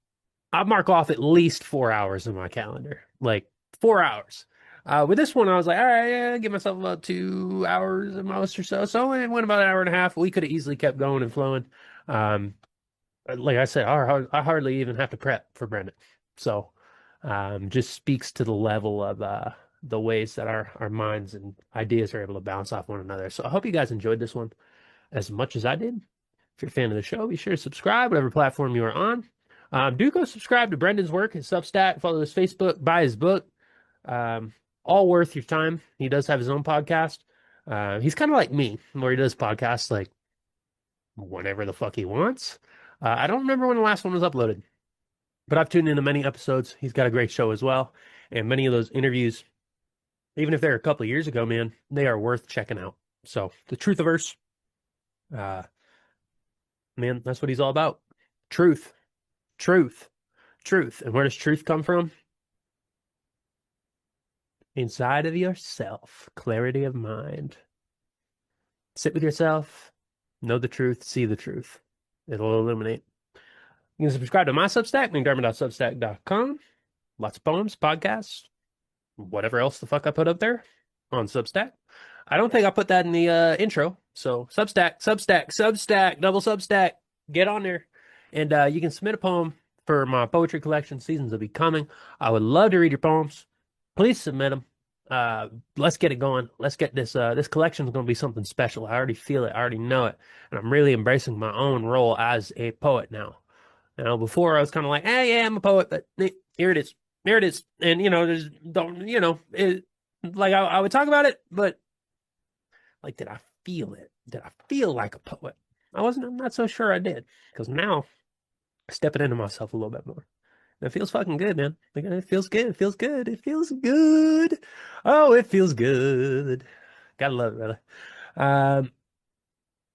I mark off at least 4 hours in my calendar, like 4 hours. With this one, I was like, all right, yeah, give myself about 2 hours at most or so. So it went about an hour and a half. We could have easily kept going and flowing. Um, like I said, I hardly even have to prep for Brendan. So just speaks to the level of the ways that our minds and ideas are able to bounce off one another. So I hope you guys enjoyed this one as much as I did. If you're a fan of the show, be sure to subscribe, whatever platform you are on. Do go subscribe to Brendan's work, his Substack, follow his Facebook, buy his book. Um, all worth your time. He does have his own podcast. He's kind of like me, where he does podcasts like whenever the fuck he wants. I don't remember when the last one was uploaded, but I've tuned into many episodes. He's got a great show as well. And many of those interviews, even if they're a couple of years ago, man, they are worth checking out. So the Truthiverse, uh, man, that's what he's all about. Truth, truth, truth. And where does truth come from? Inside of yourself, clarity of mind. Sit with yourself, know the truth, see the truth. It'll illuminate. You can subscribe to my Substack, McDermod.substack.com. Lots of poems, podcasts, whatever else the fuck I put up there on Substack. I don't think I put that in the intro. So Substack, double Substack. Get on there. And you can submit a poem for my poetry collection. Seasons will be coming. I would love to read your poems. Please submit them. Let's get it going. Let's get this. This collection is going to be something special. I already feel it. I already know it. And I'm really embracing my own role as a poet now. You know, before I was kind of like, yeah, I'm a poet, but here it is. Here it is. And, there's, don't, like I would talk about it, but like, did I feel it? Did I feel like a poet? I'm not so sure I did, because now stepping into myself a little bit more. It feels fucking good, man. Like, it feels good. It feels good. It feels good. Oh, it feels good. Gotta love it, brother. Um,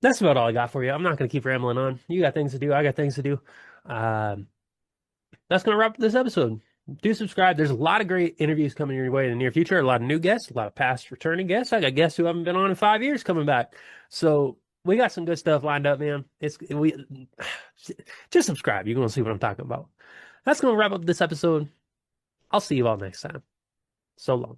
that's about all I got for you. I'm not gonna keep rambling on. You got things to do. I got things to do. Um, that's gonna wrap up this episode. Do subscribe. There's a lot of great interviews coming your way in the near future. A lot of new guests, a lot of past returning guests. I got guests who haven't been on in 5 years coming back. So we got some good stuff lined up, man. Just subscribe. You're gonna see what I'm talking about. That's gonna wrap up this episode. I'll see you all next time. So long.